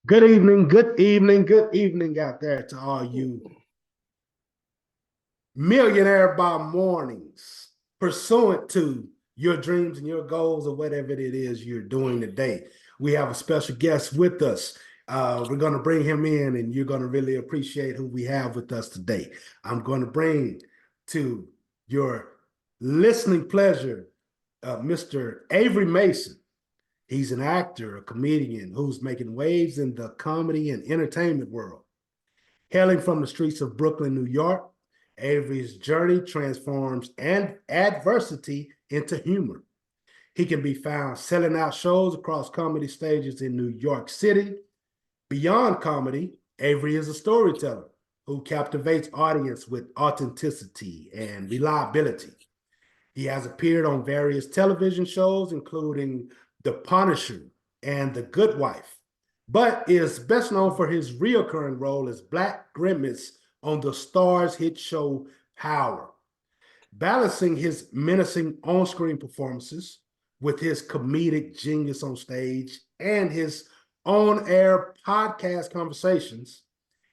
good evening out there to all you millionaire by mornings, pursuant to your dreams and your goals or whatever it is you're doing today. We have a special guest with us. We're going to bring him in, and you're going to really appreciate who we have with us today. I'm going to bring to your listening pleasure Mr. Avery Mason. He's an actor, a comedian who's making waves in the comedy and entertainment world. Hailing from the streets of Brooklyn, New York, Avery's journey transforms adversity into humor. He can be found selling out shows across comedy stages in New York City. Beyond comedy, Avery is a storyteller who captivates audience with authenticity and reliability. He has appeared on various television shows, including The Punisher and The Goodwife, but is best known for his reoccurring role as Black Grimace on the Starz hit show Power. Balancing his menacing on-screen performances with his comedic genius on stage and his on-air podcast conversations,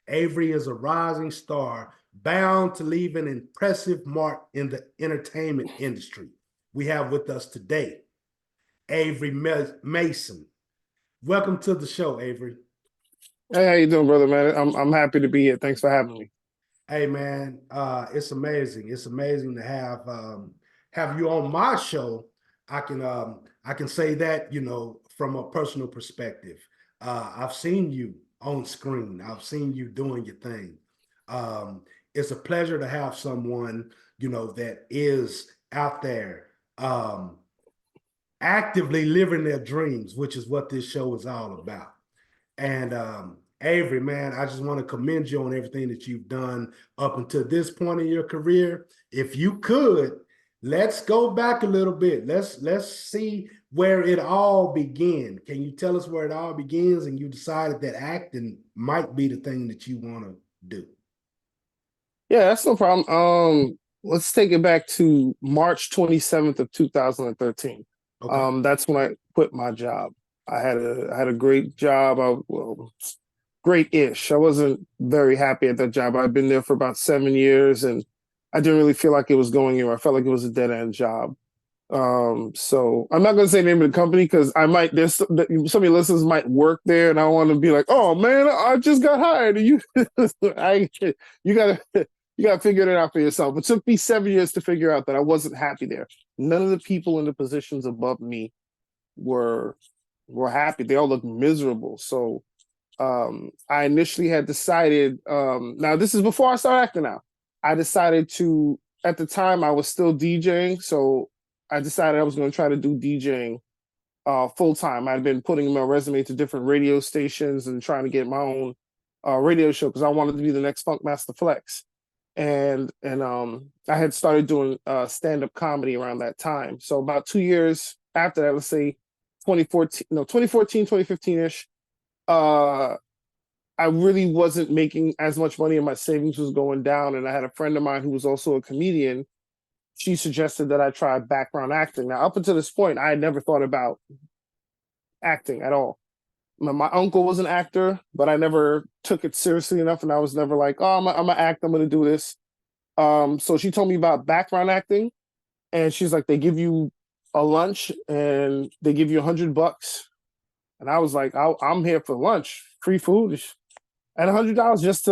Avery is a rising star bound to leave an impressive mark in the entertainment industry. We have with us today Avery Mason. Welcome to the show, Avery. Hey, how you doing, brother, man? I'm happy to be here. Thanks for having me. Hey, man, it's amazing. It's amazing to have you on my show. I can say that, from a personal perspective. I've seen you on screen. I've seen you doing your thing. It's a pleasure to have someone, that is out there actively living their dreams, which is what this show is all about. And Avery, man, I just want to commend you on everything that you've done up until this point in your career. If you could, let's go back a little bit. Let's see where it all began. Can you tell us where it all begins and you decided that acting might be the thing that you want to do? Yeah, that's no problem. Let's take it back to March 27th of 2013. Okay. That's when I quit my job. I had a great job. Great-ish. I wasn't very happy at that job. I'd been there for about 7 years, and I didn't really feel like it was going anywhere. I felt like it was a dead-end job. So I'm not going to say the name of the company because there's some of your listeners might work there, and I want to be like, oh man, I just got hired. And you gotta figure it out for yourself. It took me 7 years to figure out that I wasn't happy there. None of the people in the positions above me were happy. They all looked miserable. So I initially had decided, now this is before I started acting now. I decided to, at the time I was still DJing, so I decided I was going to try to do DJing full time. I'd been putting my resume to different radio stations and trying to get my own radio show because I wanted to be the next Funkmaster Flex. And I had started doing stand-up comedy around that time. So about 2 years after that, let's say 2014, 2015-ish, I really wasn't making as much money and my savings was going down. And I had a friend of mine who was also a comedian. She suggested that I try background acting. Now, up until this point, I had never thought about acting at all. My uncle was an actor, but I never took it seriously enough, and I was never like, oh, I'm gonna act, I'm gonna do this. So she told me about background acting, and she's like, they give you a lunch and they give you $100. And I was like, I'm here for lunch, free food, and $100 just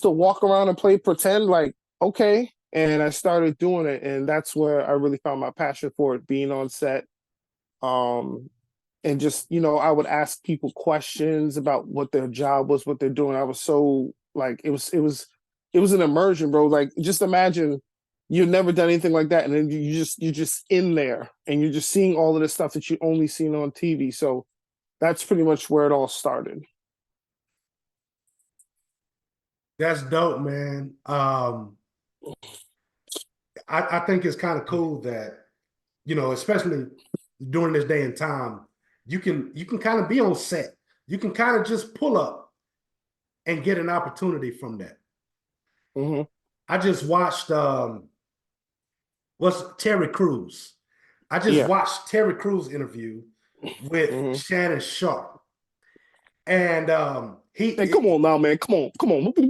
to walk around and play pretend, like, okay. And I started doing it, and that's where I really found my passion for it, being on set. And just, I would ask people questions about what their job was, what they're doing. I was so like, it was an immersion, bro. Like, just imagine you've never done anything like that. And then you're just in there and you're just seeing all of this stuff that you only seen on TV. So that's pretty much where it all started. That's dope, man. I think it's kind of cool that, especially during this day and time, you can kind of be on set. You can kind of just pull up and get an opportunity from that. Mm-hmm. I just watched what's Terry Crews. I just Yeah. watched Terry Crews interview with Mm-hmm. Shannon Sharp. And Hey, come on now, man. Come on, come on. What do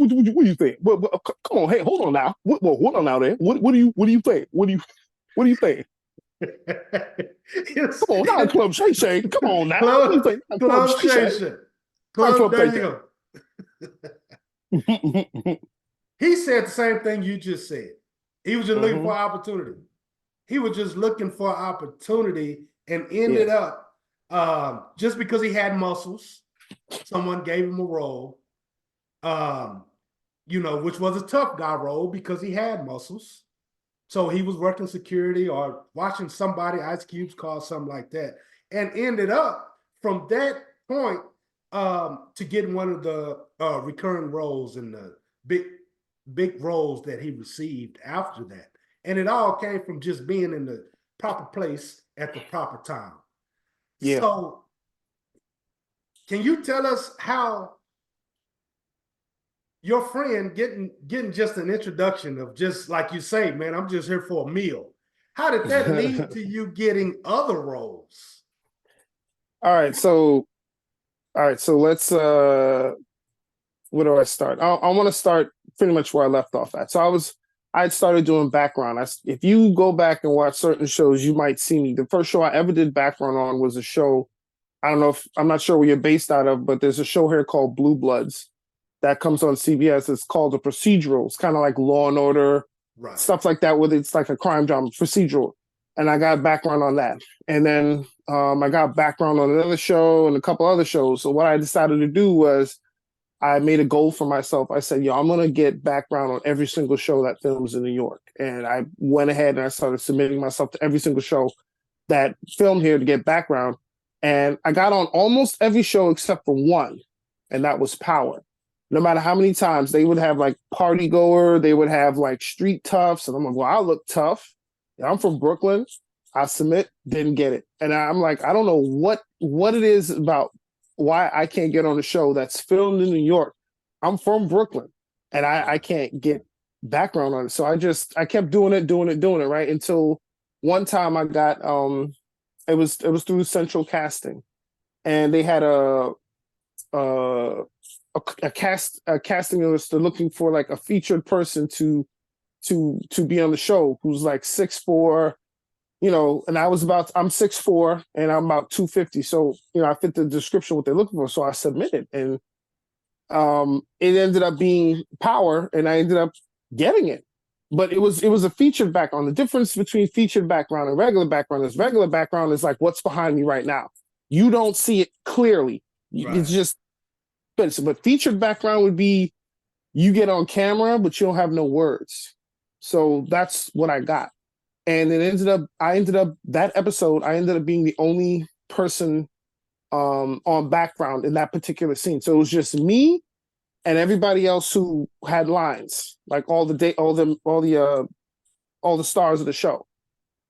you think? Come on, hey, hold on now. Hold on now, there. What do you think? What do you think? Come on, not Club Shay Shay. Come on now. What do you Club think? Not Club Club Shay Shay. Station. Not Club, Club there Shay you Shay. go. He said the same thing you just said. He was just looking for opportunity. He was just looking for opportunity and ended up just because he had muscles, someone gave him a role, which was a tough guy role because he had muscles. So he was working security or watching somebody, Ice Cube's call, something like that, and ended up from that point to getting one of the recurring roles in the big roles that he received after that. And it all came from just being in the proper place at the proper time. Yeah. So can you tell us how your friend getting just an introduction of, just like you say, man, I'm just here for a meal. How did that lead to you getting other roles? All right, so let's where do I start? I want to start pretty much where I left off at. So I had started doing background. If you go back and watch certain shows, you might see me. The first show I ever did background on was a show. I don't know if I'm not sure where you're based out of, but there's a show here called Blue Bloods that comes on CBS. It's called a procedural. It's kind of like Law and Order, Right. Stuff like that, where it's like a crime drama procedural. And I got background on that. And then I got background on another show and a couple other shows. So what I decided to do was I made a goal for myself. I said, I'm going to get background on every single show that films in New York. And I went ahead and I started submitting myself to every single show that filmed here to get background. And I got on almost every show except for one, and that was Power. No matter how many times they would have like Party Goer, they would have like Street Toughs. And I'm like, well, I look tough. I'm from Brooklyn. I submit, didn't get it. And I'm like, I don't know what it is about why I can't get on a show that's filmed in New York. I'm from Brooklyn and I can't get background on it. So I kept doing it, right? Until one time I got it was through Central Casting, and they had a casting list. They're looking for like a featured person to be on the show who's like 6'4", and I'm 6'4" and I'm about 250. So, I fit the description what they're looking for. So I submitted, and it ended up being Power, and I ended up getting it. But it was a featured background. The difference between featured background and regular background is like what's behind me right now. You don't see it clearly. Right. It's just, but featured background would be you get on camera, but you don't have no words. So that's what I got. And I ended up that episode, I ended up being the only person on background in that particular scene. So it was just me and everybody else who had lines, like all the stars of the show.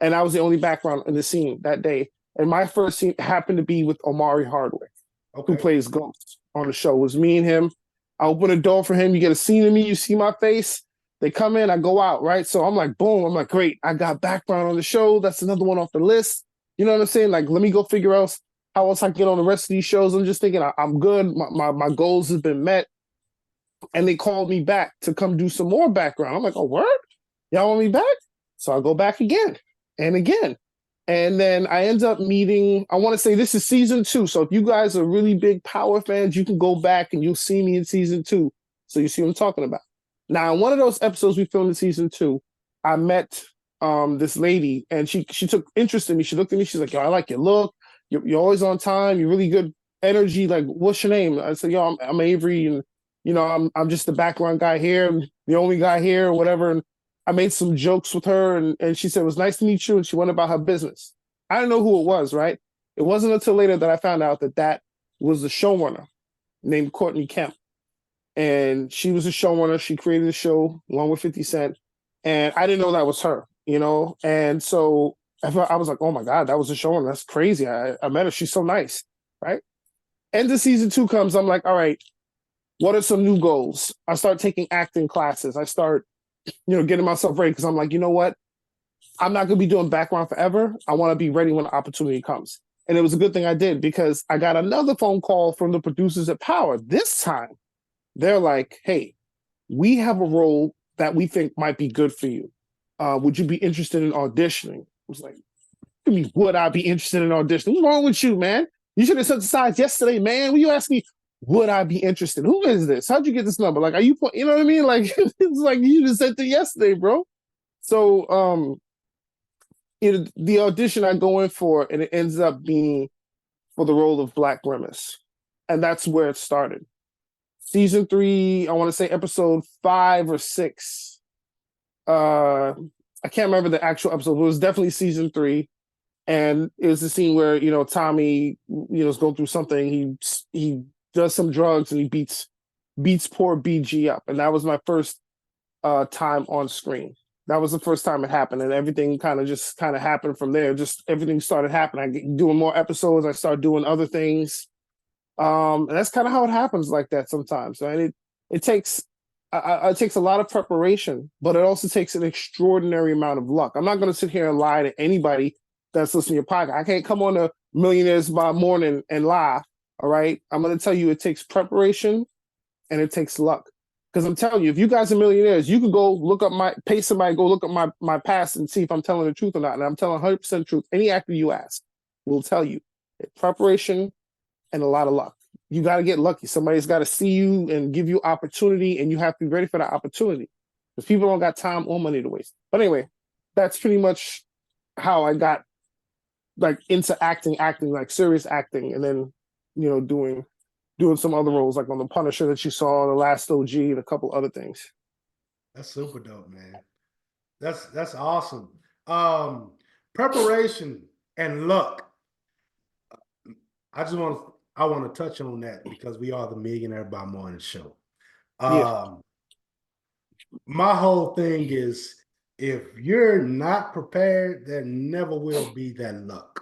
And I was the only background in the scene that day. And my first scene happened to be with Omari Hardwick, who plays Ghost on the show. It was me and him. I open a door for him. You get a scene of me. You see my face. They come in. I go out, right? So I'm like, boom. I'm like, great. I got background on the show. That's another one off the list. You know what I'm saying? Like, let me go figure out how else I can get on the rest of these shows. I'm just thinking I'm good. My goals have been met. And they called me back to come do some more background. I'm like, oh, word? Y'all want me back? So I go back again and again. And then I end up meeting, I want to say this is season 2. So if you guys are really big Power fans, you can go back and you'll see me in season 2. So you see what I'm talking about. Now, in one of those episodes we filmed in season 2, I met this lady, and she took interest in me. She looked at me. She's like, yo, I like your look. You're always on time. You're really good energy. Like, what's your name? I said, yo, I'm Avery, and I'm just the background guy here, the only guy here, or whatever. And I made some jokes with her, and she said, it was nice to meet you. And she went about her business. I didn't know who it was, right? It wasn't until later that I found out that was the showrunner named Courtney Kemp. And she was a showrunner. She created the show along with 50 Cent. And I didn't know that was her, And so I was like, oh my God, that was a showrunner. That's crazy. I met her. She's so nice, right? End of season 2 comes. I'm like, all right, what are some new goals? I start taking acting classes. I start, getting myself ready, because I'm like, you know what? I'm not going to be doing background forever. I want to be ready when the opportunity comes. And it was a good thing I did because I got another phone call from the producers at Power. This time, they're like, hey, we have a role that we think might be good for you. Would you be interested in auditioning? I was like, I mean, would I be interested in auditioning? What's wrong with you, man? You should have sent the sides yesterday, man. Will you ask me, would I be interested? Who is this? How'd you get this number? Like, are you, you know what I mean? Like, it's like you just sent it yesterday, bro. So, the audition I go in for, and it ends up being for the role of Black Grimace. And that's where it started. Season 3, I want to say episode 5 or 6. I can't remember the actual episode, but it was definitely season 3. And it was the scene where, Tommy, is going through something. He does some drugs and he beats poor BG up. And that was my first time on screen. That was the first time it happened, and everything kind of happened from there. Just everything started happening. I get doing more episodes. I started doing other things, and that's kind of how it happens like that sometimes. And it takes a lot of preparation, but it also takes an extraordinary amount of luck. I'm not going to sit here and lie to anybody that's listening to your podcast. I can't come on to Millionaires by Morning and lie. All right, I'm going to tell you it takes preparation and it takes luck. Because I'm telling you, if you guys are millionaires, you could go look up pay somebody, go look up my past and see if I'm telling the truth or not. And I'm telling 100% truth. Any actor you ask will tell you preparation and a lot of luck. You got to get lucky. Somebody's got to see you and give you opportunity, and you have to be ready for that opportunity. Because people don't got time or money to waste. But anyway, that's pretty much how I got like into acting, like serious acting, and then, doing some other roles like on The Punisher that you saw, The Last OG, and a couple other things. That's super dope, man. That's awesome. Preparation and luck. I want to touch on that because we are the Millionaire by Morning show. Yeah. My whole thing is if you're not prepared, there never will be that luck,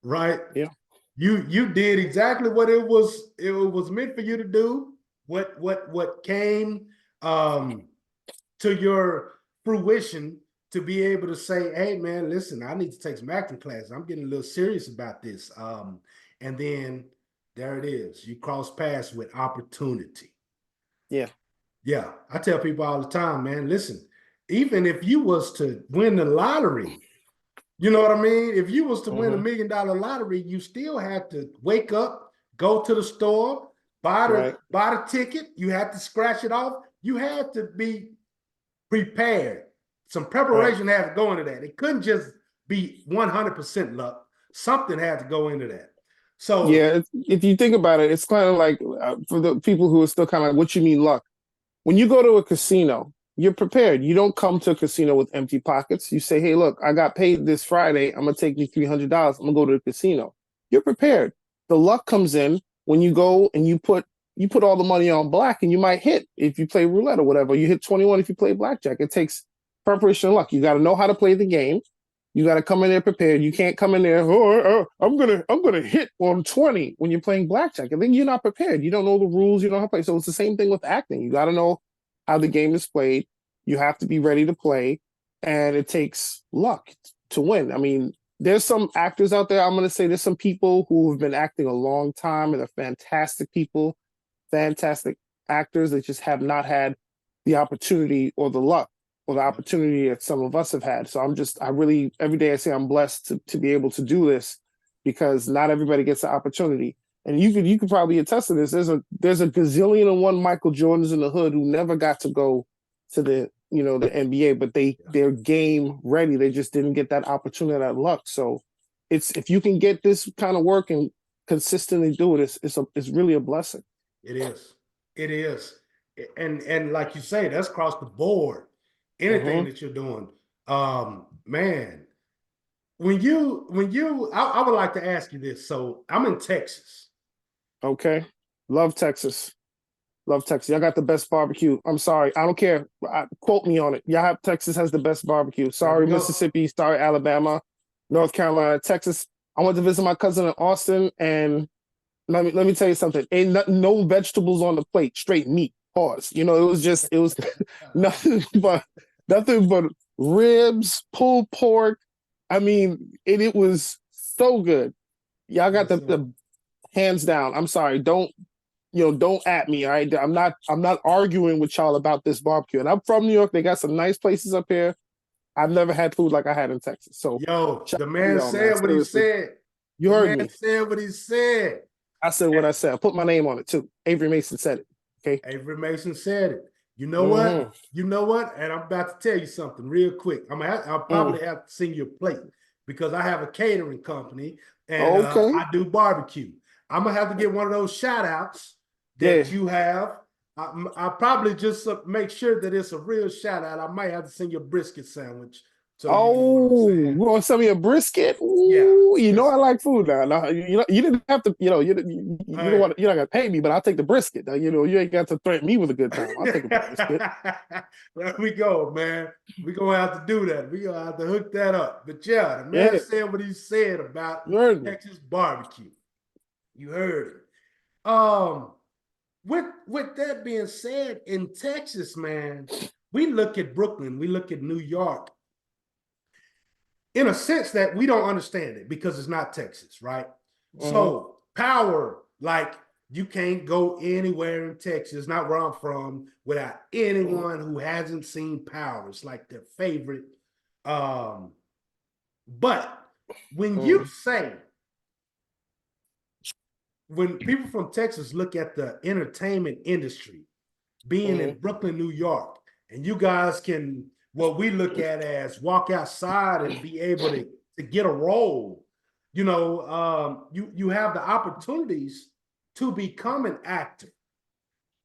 right? Yeah. You did exactly what it was meant for you to do. What came to your fruition to be able to say, hey man, listen, I need to take some acting classes. I'm getting a little serious about this. And then there it is. You cross paths with opportunity. Yeah. Yeah. I tell people all the time, man, listen, even if you was to win the lottery, you know what I mean? If you was to win $1 million lottery, you still had to wake up, go to the store, buy the ticket. You had to scratch it off. You had to be prepared. Some preparation had to go into that. It couldn't just be 100% luck. Something had to go into that. So yeah, if you think about it, it's kind of like for the people who are still kind of like, what you mean luck? When you go to a casino, you're prepared. You don't come to a casino with empty pockets. You say, hey, look, I got paid this Friday. I'm going to take me $300. I'm going to go to the casino. You're prepared. The luck comes in when you go and you put all the money on black, and you might hit if you play roulette or whatever. You hit 21 if you play blackjack. It takes preparation and luck. You got to know how to play the game. You got to come in there prepared. You can't come in there, I'm gonna hit on 20 when you're playing blackjack. And then you're not prepared. You don't know the rules. You don't know how to play. So it's the same thing with acting. You got to know how the game is played. You have to be ready to play, and it takes luck to win. I mean, there's some actors out there. I'm going to say there's some people who have been acting a long time, and they're fantastic people, fantastic actors that just have not had the opportunity or the luck or the opportunity that some of us have had. So I really, every day I say I'm blessed to be able to do this, because not everybody gets the opportunity. And you could probably attest to this. There's a gazillion and one Michael Jordans in the hood who never got to go to the NBA, but they're game ready. They just didn't get that opportunity, that luck. So if you can get this kind of work and consistently do it, it's really a blessing. It is. And like you say, that's across the board. Anything that you're doing. Man, I would like to ask you this. So I'm in Texas. Okay. Love Texas. Y'all got the best barbecue. I'm sorry. I don't care. Quote me on it. Texas has the best barbecue. Sorry, Mississippi. Sorry, Alabama, North Carolina, Texas. I went to visit my cousin in Austin, and let me tell you something. Ain't no vegetables on the plate. Straight meat. Pause. It was nothing but ribs, pulled pork. I mean, it was so good. Y'all got Yes, sir. the hands down. I'm sorry. Don't at me. All right. I'm not arguing with y'all about this barbecue. And I'm from New York. They got some nice places up here. I've never had food like I had in Texas. So Yo, shout the out to man y'all, man. said what he Seriously. said. You The heard man me. said what he said. I said what I said. I put my name on it too. Avery Mason said it. Okay. Avery Mason said it. You know what? Mm-hmm. You know what? And I'm about to tell you something real quick. I'll Mm. probably have to send you a plate because I have a catering company and Okay. I do barbecue. I'm gonna have to get one of those shout outs that Yeah. you have. I'll probably just make sure that it's a real shout out. I might have to send you a brisket sandwich so you know what I'm Oh, you saying. want some of your brisket? Yeah, Ooh, you know yes. I like food now. No, you didn't have to. You don't Hey. want. You're not gonna pay me, but I'll take the brisket. Now, you ain't got to threaten me with a good time. I'll take a brisket. There we go, man. We're gonna have to do that. We're gonna have to hook that up. But yeah, the man Yeah, said what he said about you heard me. Texas barbecue. You heard it. With that being said, in Texas, man, we look at Brooklyn, we look at New York, in a sense that we don't understand it because it's not Texas, right? Mm-hmm. So power, like you can't go anywhere in Texas, not where I'm from, without anyone who hasn't seen Power. It's like their favorite. Um, but when you Mm-hmm. say, when people from Texas look at the entertainment industry, being Mm-hmm. in Brooklyn, New York, and you guys can what we look at as walk outside and be able to get a role. You have the opportunities to become an actor.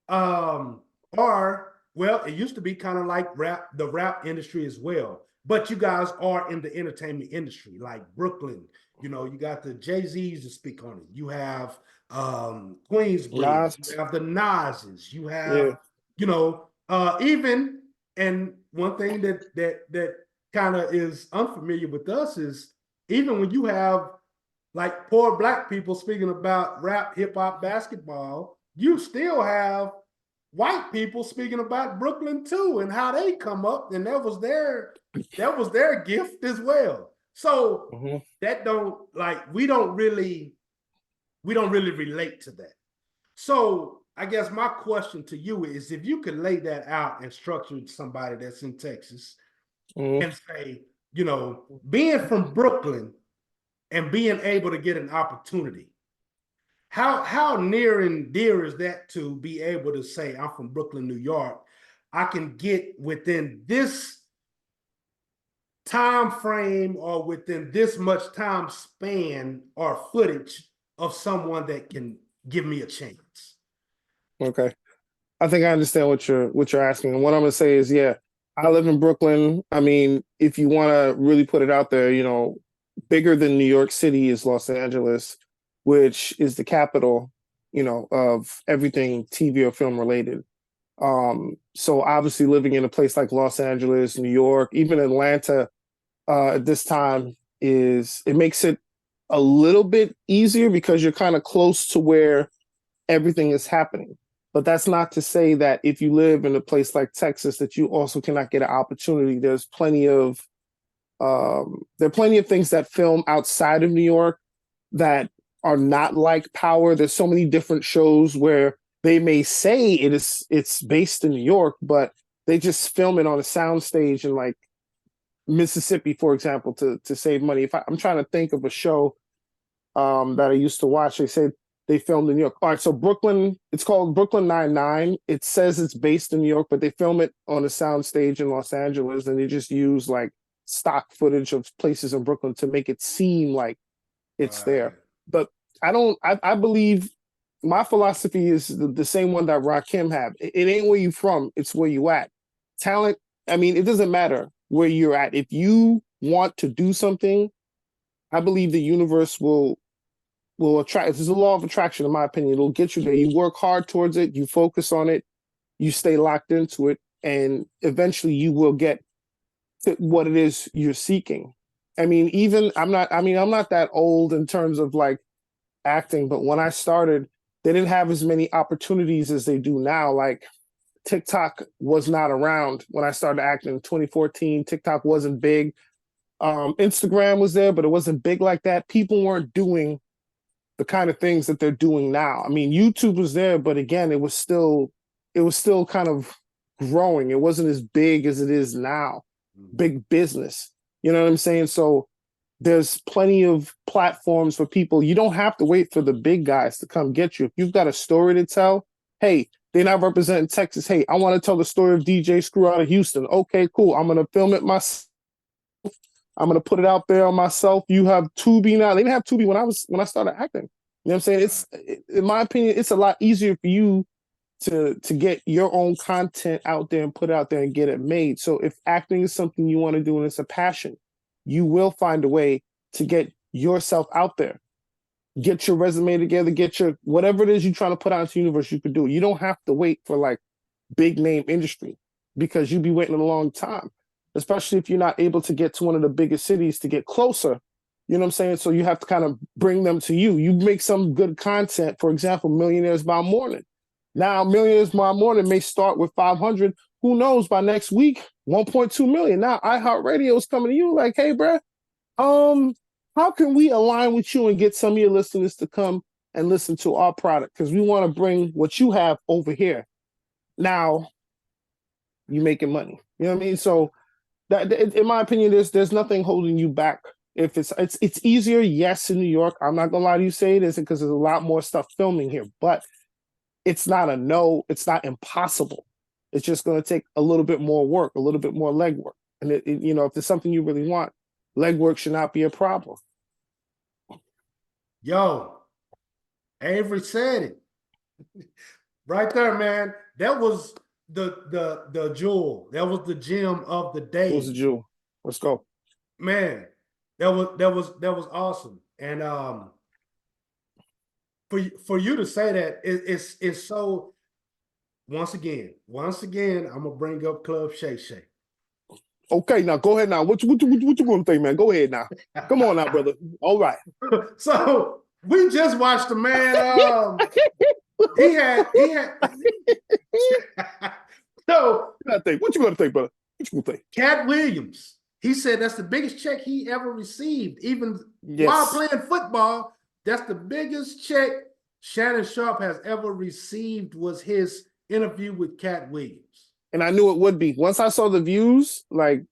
Or well, it used to be kind of like the rap industry as well. But you guys are in the entertainment industry, like Brooklyn. You got the Jay-Z's to speak on it. You have Queensbridge, Nas. you have the Nas's, you Yeah. have, even and one thing that kind of is unfamiliar with us is even when you have like poor black people speaking about rap, hip hop, basketball, you still have white people speaking about Brooklyn too and how they come up, and that was their gift as well. So Mm-hmm. that don't like we don't really relate to that. So I guess my question to you is if you could lay that out and structure somebody that's in Texas Mm-hmm. and say, being from Brooklyn and being able to get an opportunity, how near and dear is that to be able to say I'm from Brooklyn, New York? I can get within this time frame or within this much time span or footage of someone that can give me a chance. Okay. I think I understand what you're asking. And what I'm gonna say is, yeah, I live in Brooklyn. I mean, if you want to really put it out there, bigger than New York City is Los Angeles, which is the capital, of everything TV or film related. So obviously living in a place like Los Angeles, New York, even Atlanta, at this time it makes it a little bit easier because you're kind of close to where everything is happening. But that's not to say that if you live in a place like Texas, that you also cannot get an opportunity. There are plenty of things that film outside of New York that are not like Power. There's so many different shows where they may say it's based in New York, but they just film it on a soundstage in like Mississippi, for example, to save money. I'm trying to think of a show that I used to watch. They said they filmed in New York. All right, so Brooklyn, it's called Brooklyn Nine-Nine. It says it's based in New York, but they film it on a soundstage in Los Angeles, and they just use like stock footage of places in Brooklyn to make it seem like it's Right. there. But I believe my philosophy is the same one that Rakim have. It ain't where you from, it's where you at. Talent, I mean, it doesn't matter where you're at. If you want to do something, I believe the universe will attract. There's a law of attraction, in my opinion. It'll get you there. You work hard towards it, you focus on it, you stay locked into it, and eventually you will get to what it is you're seeking. I mean, I'm not that old in terms of like acting, but when I started, they didn't have as many opportunities as they do now. Like TikTok was not around when I started acting in 2014. TikTok wasn't big. Instagram was there, but it wasn't big like that. People weren't doing the kind of things that they're doing now. I mean, YouTube was there, but again, it was still kind of growing. It wasn't as big as it is now. Big business. You know what I'm saying? So there's plenty of platforms for people. You don't have to wait for the big guys to come get you. If you've got a story to tell, hey, they're not representing Texas. Hey, I want to tell the story of DJ Screw out of Houston. Okay, cool. I'm going to film it myself. I'm going to put it out there on myself. You have Tubi now. They didn't have Tubi when I started acting. You know what I'm saying? In my opinion, it's a lot easier for you to get your own content out there and put it out there and get it made. So if acting is something you want to do and it's a passion, you will find a way to get yourself out there. Get your resume together, get your whatever it is you're trying to put out into the universe, you could do. You don't have to wait for like big name industry because you'd be waiting a long time, especially if you're not able to get to one of the biggest cities to get closer. You know what I'm saying? So you have to kind of bring them to you. You make some good content, for example, Millionaires by Morning. Now, Millionaires by Morning may start with 500. Who knows? By next week, 1.2 million. Now, iHeartRadio is coming to you like, hey, bro, how can we align with you and get some of your listeners to come and listen to our product? Because we want to bring what you have over here. Now, you're making money. You know what I mean? So, that, in my opinion, there's nothing holding you back. If it's easier, yes, in New York. I'm not gonna lie to you, say it isn't because there's a lot more stuff filming here, but it's not a no, it's not impossible. It's just going to take a little bit more work, a little bit more legwork. And you know, if there's something you really want, legwork should not be a problem. Yo, Avery said it right there, man. That was the jewel. That was the gem of the day. It was a jewel. Let's go, man. That was awesome. And for you to say that, it's so. Once again, I'm gonna bring up Club Shay Shay. Okay, now go ahead. Now, what you gonna think, man? Go ahead now. Come on now, brother. All right. So we just watched the man. He had. So what you gonna think, brother? What you gonna think? Cat Williams. He said that's the biggest check he ever received, even while playing football. That's the biggest check Shannon Sharpe has ever received. Was his interview with Cat Williams. And I knew it would be. Once I saw the views, like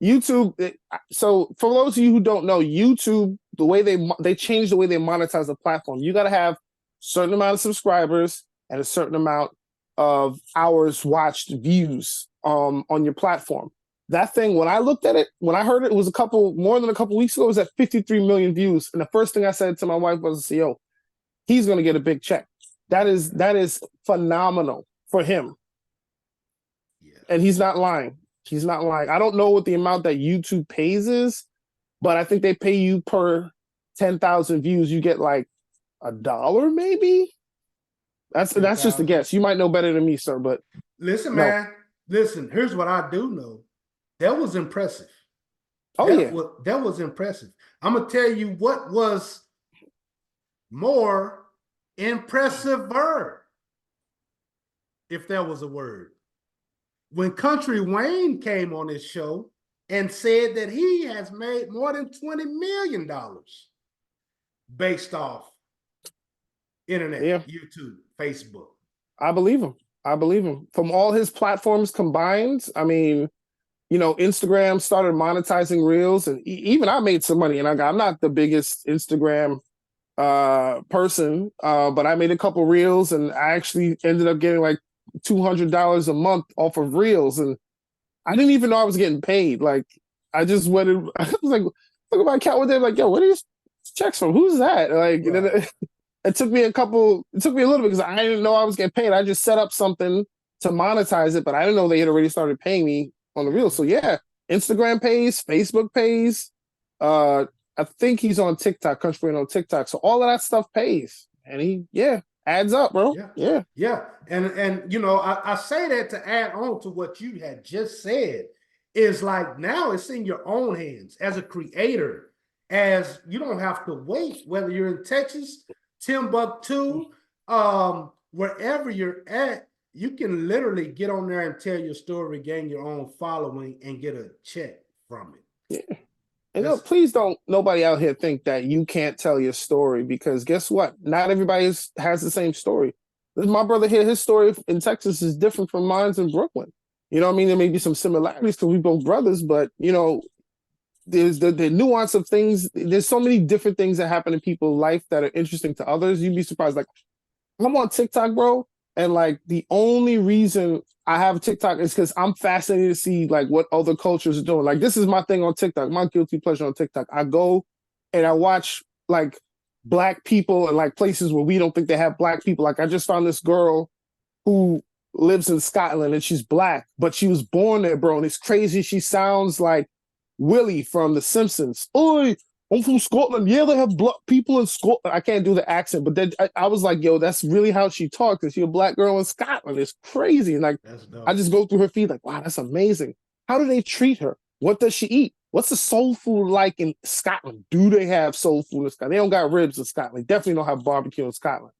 YouTube. So for those of you who don't know, YouTube, the way they changed the way they monetize the platform. You got to have a certain amount of subscribers and a certain amount of hours watched views on your platform. That thing, when I looked at it, when I heard it, it was more than a couple weeks ago, it was at 53 million views. And the first thing I said to my wife was, yo, he's going to get a big check. That is phenomenal for him. Yeah. And he's not lying. He's not lying. I don't know what the amount that YouTube pays is, but I think they pay you per 10,000 views. You get like $1 maybe. That's just a guess. You might know better than me, sir. But listen, man. Listen, here's what I do know. That was impressive. That was impressive. I'm gonna tell you what was more impressive, if there was a word. When Country Wayne came on his show and said that he has made more than $20 million based off internet, YouTube, Facebook. I believe him. From all his platforms combined, I mean, you know, Instagram started monetizing Reels, and even I made some money. And I'm not the biggest Instagram person, but I made a couple Reels, and I actually ended up getting like $200 a month off of Reels, and I didn't even know I was getting paid. Like, I just went and I was like, look at my account one day, like, yo, what are these checks from? Who's that? Like, right. And then it took me a little bit because I didn't know I was getting paid. I just set up something to monetize it, but I didn't know they had already started paying me on the Reels. So yeah, Instagram pays, Facebook pays. I think he's on TikTok, Country Wayne on TikTok. So all of that stuff pays, and he adds up, bro. Yeah. And you know, I say that to add on to what you had just said, is like now it's in your own hands as a creator, as you don't have to wait, whether you're in Texas, Timbuktu, wherever you're at, you can literally get on there and tell your story, gain your own following, and get a check from it. Yeah. And no, That's please don't nobody out here think that you can't tell your story, because guess what? Not everybody has the same story. My brother here, his story in Texas is different from mine in Brooklyn. You know what I mean? There may be some similarities because we both brothers, but there's the nuance of things. There's so many different things that happen in people's life that are interesting to others. You'd be surprised. Like, I'm on TikTok, bro, and like the only reason I have TikTok is because I'm fascinated to see like what other cultures are doing. Like, this is my thing on TikTok, my guilty pleasure on TikTok. I go and I watch like black people and like places where we don't think they have black people. Like, I just found this girl who lives in Scotland and she's black, but she was born there, bro. And it's crazy. She sounds like Willie from The Simpsons. Oi, I'm from Scotland. Yeah, they have black people in Scotland. I can't do the accent, but then I was like, yo, that's really how she talks. And she's a black girl in Scotland. It's crazy. And like, that's I dope. just go through her feed, like, wow, that's amazing. How do they treat her? What does she eat? What's the soul food like in Scotland? Do they have soul food in Scotland? They don't got ribs in Scotland. Definitely don't have barbecue in Scotland.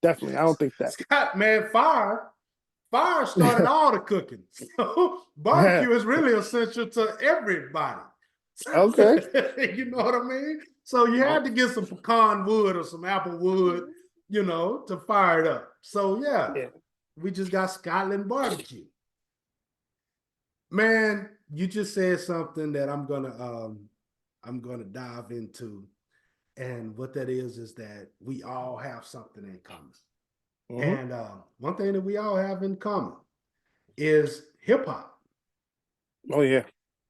Definitely. I don't think that. Scott, man, fire started all the cooking. So Yeah. barbecue is really essential to everybody. Okay. You know what I mean? So you had to get some pecan wood or some apple wood, to fire it up. So yeah, Yeah. we just got Scotland barbecue. Man, you just said something that I'm gonna dive into. And what that is that we all have something in common. Mm-hmm. And one thing that we all have in common is hip hop. Oh yeah.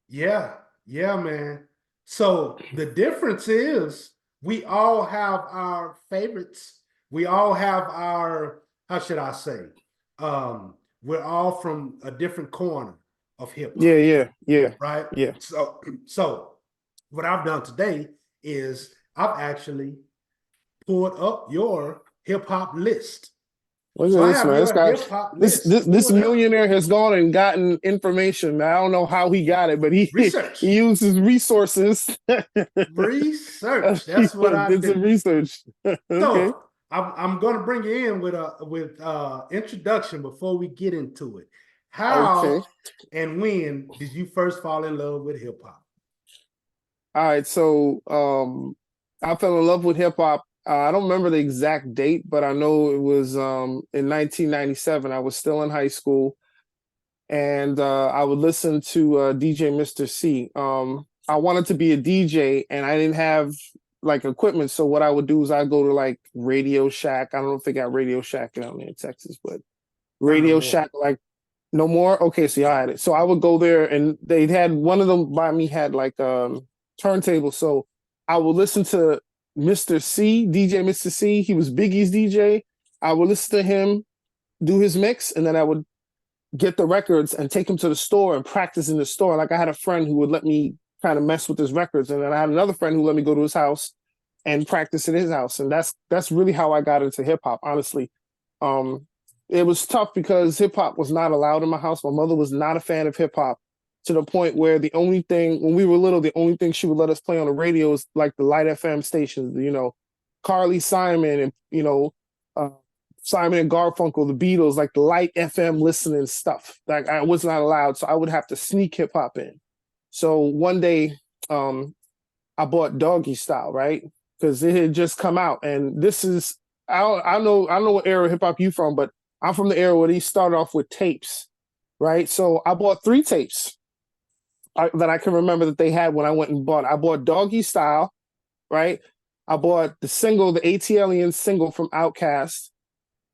Yeah, yeah, man. So the difference is we all have our favorites. We all have our, how should I say? We're all from a different corner of hip Yeah, hop, yeah, yeah, right? yeah. So what I've done today is I've actually pulled up your hip hop list. Look at So I this, have man. This your guy, hip hop this list this this pulled up. millionaire has gone and gotten information. I don't know how he got it, but he Research. he uses resources. Research. He That's what I did some do. research. Okay. So I'm going to bring you in with a introduction before we get into it. Okay. How and when did you first fall in love with hip hop? All right. So I fell in love with hip hop. I don't remember the exact date, but I know it was in 1997. I was still in high school, and I would listen to DJ Mr. C. I wanted to be a DJ, and I didn't have like equipment. So what I would do is I'd go to like Radio Shack. I don't know if they got Radio Shack down there in Texas, but Not no Radio more. Shack, like, no more. Okay, so I had it. So I would go there, and they had one of them by me had like turntable. So I would listen to Mr. C, DJ Mr. C. He was Biggie's DJ. I would listen to him do his mix, and then I would get the records and take them to the store and practice in the store. Like, I had a friend who would let me kind of mess with his records, and then I had another friend who let me go to his house and practice at his house. And that's really how I got into hip hop, honestly. Um, it was tough because hip hop was not allowed in my house. My mother was not a fan of hip hop, to the point where the only thing, when we were little, the only thing she would let us play on the radio was like the Light FM stations, Carly Simon and, uh, Simon and Garfunkel, the Beatles, like the Light FM listening stuff. Like, I was not allowed, so I would have to sneak hip hop in. So one day, I bought Doggy Style, right? Because it had just come out, and this is I don't know what era hip hop you from, but I'm from the era where they started off with tapes, right? So I bought 3 tapes that I can remember that they had when I went and bought. I bought Doggy Style, right? I bought the single, the ATLiens single from Outkast.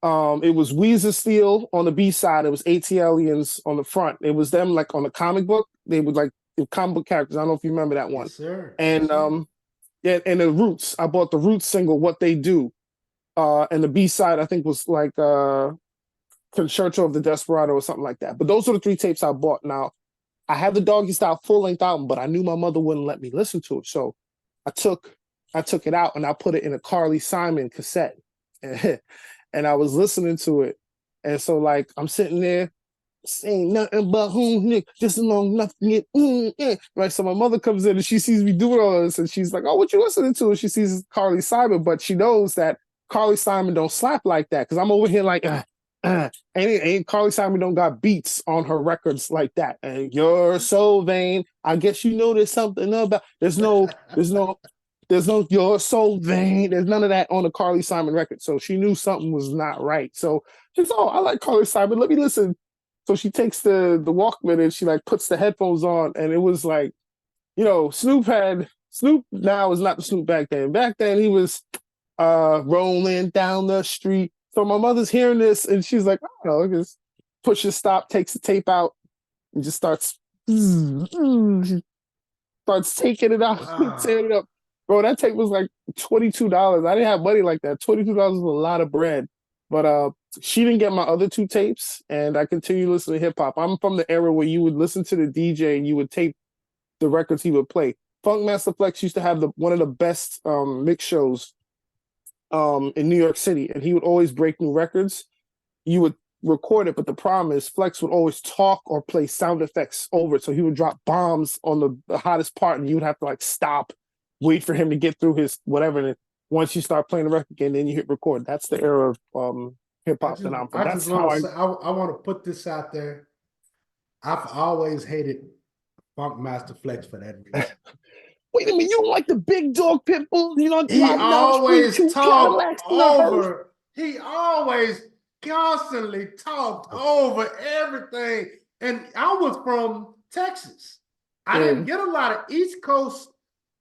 It was Weezer Steel on the B side. It was ATLiens on the front. It was them like on the comic book. They would like the comic book characters. I don't know if you remember that one. Yes, sir. And Yes, sir. yeah, and the Roots. I bought the Roots single, What They Do. And the B side I think was like Concerto of the Desperado or something like that. But those are the 3 tapes I bought. Now, I had the Doggy Style full length album, but I knew my mother wouldn't let me listen to it. So I took it out and I put it in a Carly Simon cassette. And I was listening to it. And so like I'm sitting there saying nothing but just along nothing. Right. So my mother comes in and she sees me doing all this, and she's like, "Oh, what you listening to?" And she sees Carly Simon, but she knows that Carly Simon don't slap like that, because I'm over here like, ain't Carly Simon don't got beats on her records like that. And you're so vain. I guess you know there's something about. There's no you're so vain. There's none of that on the Carly Simon record. So she knew something was not right. So she's I like Carly Simon. Let me listen. So she takes the Walkman and she like puts the headphones on, and it was like, Snoop now is not the Snoop back then. Back then he was rolling down the street. So my mother's hearing this and she's like, oh, just pushes stop, takes the tape out, and just starts taking it out, tearing it up. Bro, that tape was like $22. I didn't have money like that. $22 was a lot of bread. But she didn't get my other two tapes, and I continue listening to hip hop. I'm from the era where you would listen to the DJ and you would tape the records he would play. Funkmaster Flex used to have one of the best mix shows in New York City, and he would always break new records. You would record it, but the problem is Flex would always talk or play sound effects over it. So he would drop bombs on the hottest part, and you would have to like stop, wait for him to get through his whatever. And once you start playing the record again, then you hit record. That's the era of hip hop that I'm from. I just want to say, I want to put this out there. I've always hated Funkmaster Flex for that reason. Wait a minute, you don't like the big dog Pitbull? You know, he always talked over. He always constantly talked over everything. And I was from Texas. I didn't get a lot of East Coast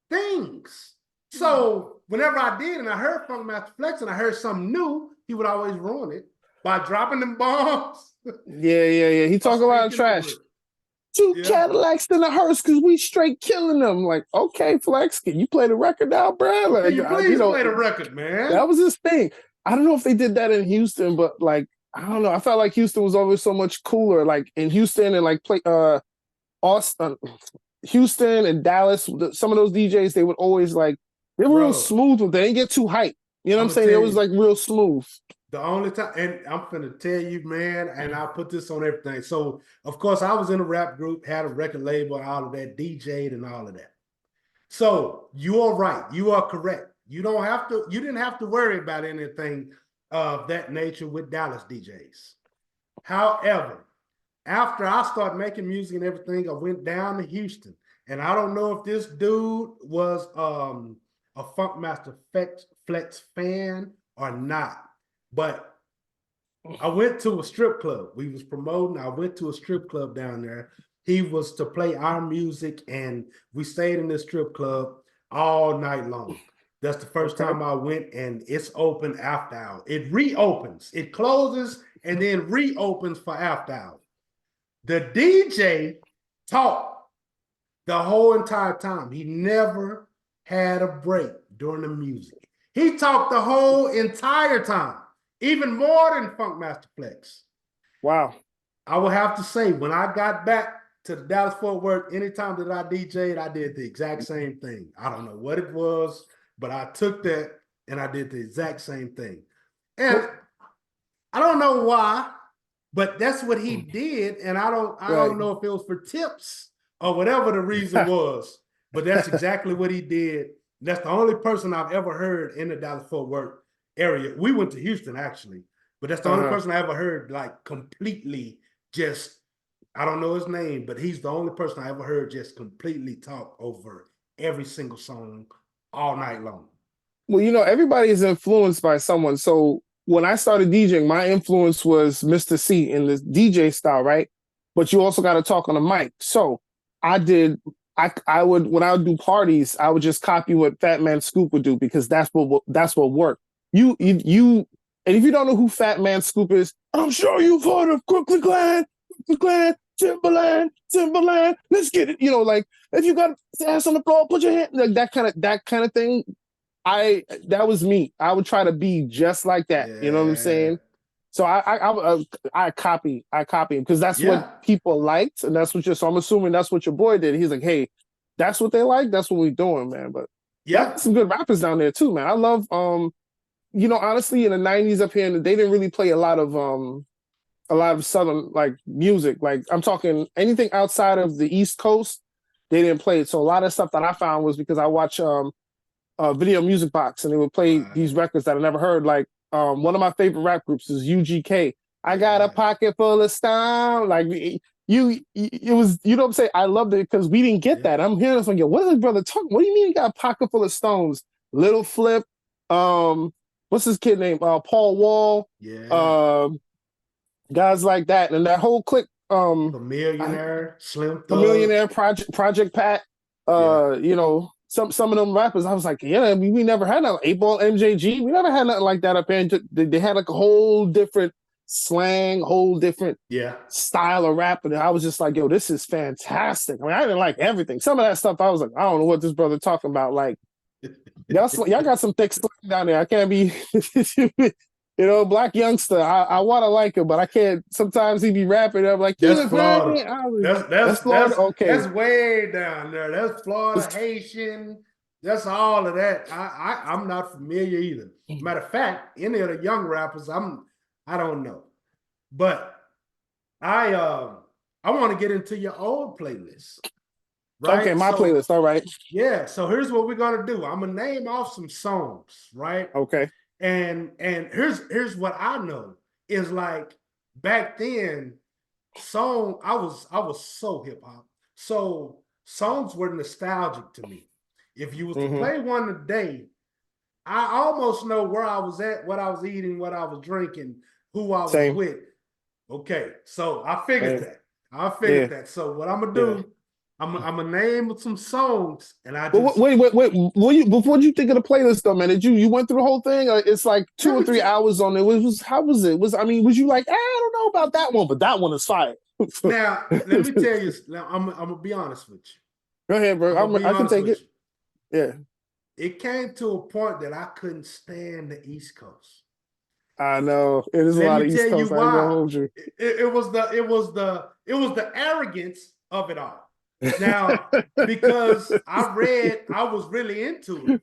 things. So whenever I did, and I heard Funkmaster Flex and I heard something new, he would always ruin it by dropping them bombs. Yeah. He talk a lot of trash. Two Cadillacs and a hearse because we straight killing them. Like, okay, Flex, can you play the record now, bro? Like, can you please play the record, man? That was his thing. I don't know if they did that in Houston, but like, I don't know. I felt like Houston was always so much cooler. Like in Houston and like Austin, Houston and Dallas, some of those DJs, they would always like, they were real smooth with it. They didn't get too hype. You know what I'm saying? It was like real smooth. The only time, and I'm finna tell you, man, and I'll put this on everything. So, of course, I was in a rap group, had a record label, all of that, DJ'd and all of that. So you are right. You are correct. You didn't have to worry about anything of that nature with Dallas DJs. However, after I started making music and everything, I went down to Houston. And I don't know if this dude was a Funkmaster Flex fan or not. But I went to a strip club. We was promoting. I went to a strip club down there. He was to play our music, and we stayed in this strip club all night long. That's the first time I went, and it's open after hours. It reopens. It closes and then reopens for after hours. The DJ talked the whole entire time. He never had a break during the music. He talked the whole entire time. Even more than Funkmaster Flex. Wow. I will have to say, when I got back to the Dallas-Fort Worth, anytime that I DJ'd, I did the exact same thing. I don't know what it was, but I took that and I did the exact same thing. And I don't know why, but that's what he did. And I don't know if it was for tips or whatever the reason was, but that's exactly what he did. That's the only person I've ever heard in the Dallas-Fort Worth area. We went to Houston actually, but that's the only person I ever heard like completely just, I don't know his name, but he's the only person I ever heard just completely talk over every single song all night long. Well, everybody is influenced by someone. So when I started DJing, my influence was Mr. C in the DJ style, right? But you also got to talk on the mic. So I would, when I would do parties, I would just copy what Fat Man Scoop would do because that's what worked. And if you don't know who Fat Man Scoop is, I'm sure you've heard of Crooklyn Clan, Timberland. Let's get it. Like if you got ass on the floor, put your hand like that kind of thing. That was me. I would try to be just like that. Yeah. You know what I'm saying? So I copy him because that's what people liked, and that's what so I'm assuming that's what your boy did. He's like, hey, that's what they like. That's what we're doing, man. But some good rappers down there too, man. I love honestly, in the 90s up here, they didn't really play a lot of Southern like music. Like I'm talking anything outside of the East Coast, they didn't play it. So a lot of stuff that I found was because I watch Video Music Box, and they would play these records that I never heard. Like one of my favorite rap groups is UGK. I got a Yeah. pocket full of stone. Like it was, you know what I'm saying? I loved it because we didn't get Yeah. that. I'm hearing this like, yo, what is this brother talking? What do you mean he got a pocket full of stones? Little Flip, um, what's his kid name? Paul Wall, Yeah. um, guys like that, and that whole clique. The I, Millionaire, Slim the Thug. Millionaire Project Pat. Yeah. You know, some of them rappers. I was like, yeah, we never had that. 8 Ball MJG. We never had nothing like that up here. And they had like a whole different slang, whole different Yeah. style of rap, and I was just like, yo, this is fantastic. I mean, I didn't like everything. Some of that stuff, I was like, I don't know what this brother talking about. Like, y'all got some thick stuff down there. I can't be, black youngster. I want to like him, but I can't. Sometimes he be rapping. I'm like, That's he's a Florida. great. I was, That's that's that's Florida. that's Okay, that's way down there. That's Florida Haitian. That's all of that. I'm not familiar either. Matter of fact, any of the young rappers, I don't know. But I I want to get into your old playlist, okay, right? my playlist. All right. Yeah, so here's what we're gonna do. I'm gonna name off some songs, right? Okay. And here's what I know is like back then, I was so hip hop. So songs were nostalgic to me. If you was to Mm-hmm. play one today, I almost know where I was at, what I was eating, what I was drinking, who I was Same. with. Okay, so I figured Same. that. I figured Yeah. that. So what I'm gonna Yeah. do, I'm gonna name some songs, and I But just wait. Before you think of the playlist though, man? Did you went through the whole thing? It's like two let or me three tell. hours on it. Was how was it? Was I mean, was you like, I don't know about that one, but that one is fire. Go Now, let me tell you. Now, I'm gonna be honest with you. ahead, bro. I'm gonna be I can honest take with it. you. Yeah, It came to a point that I couldn't stand the East Coast. I know it is a Let lot me of East tell you Coast. I ain't gonna why. hold you. It was the arrogance of it all. Now, because I was really into it,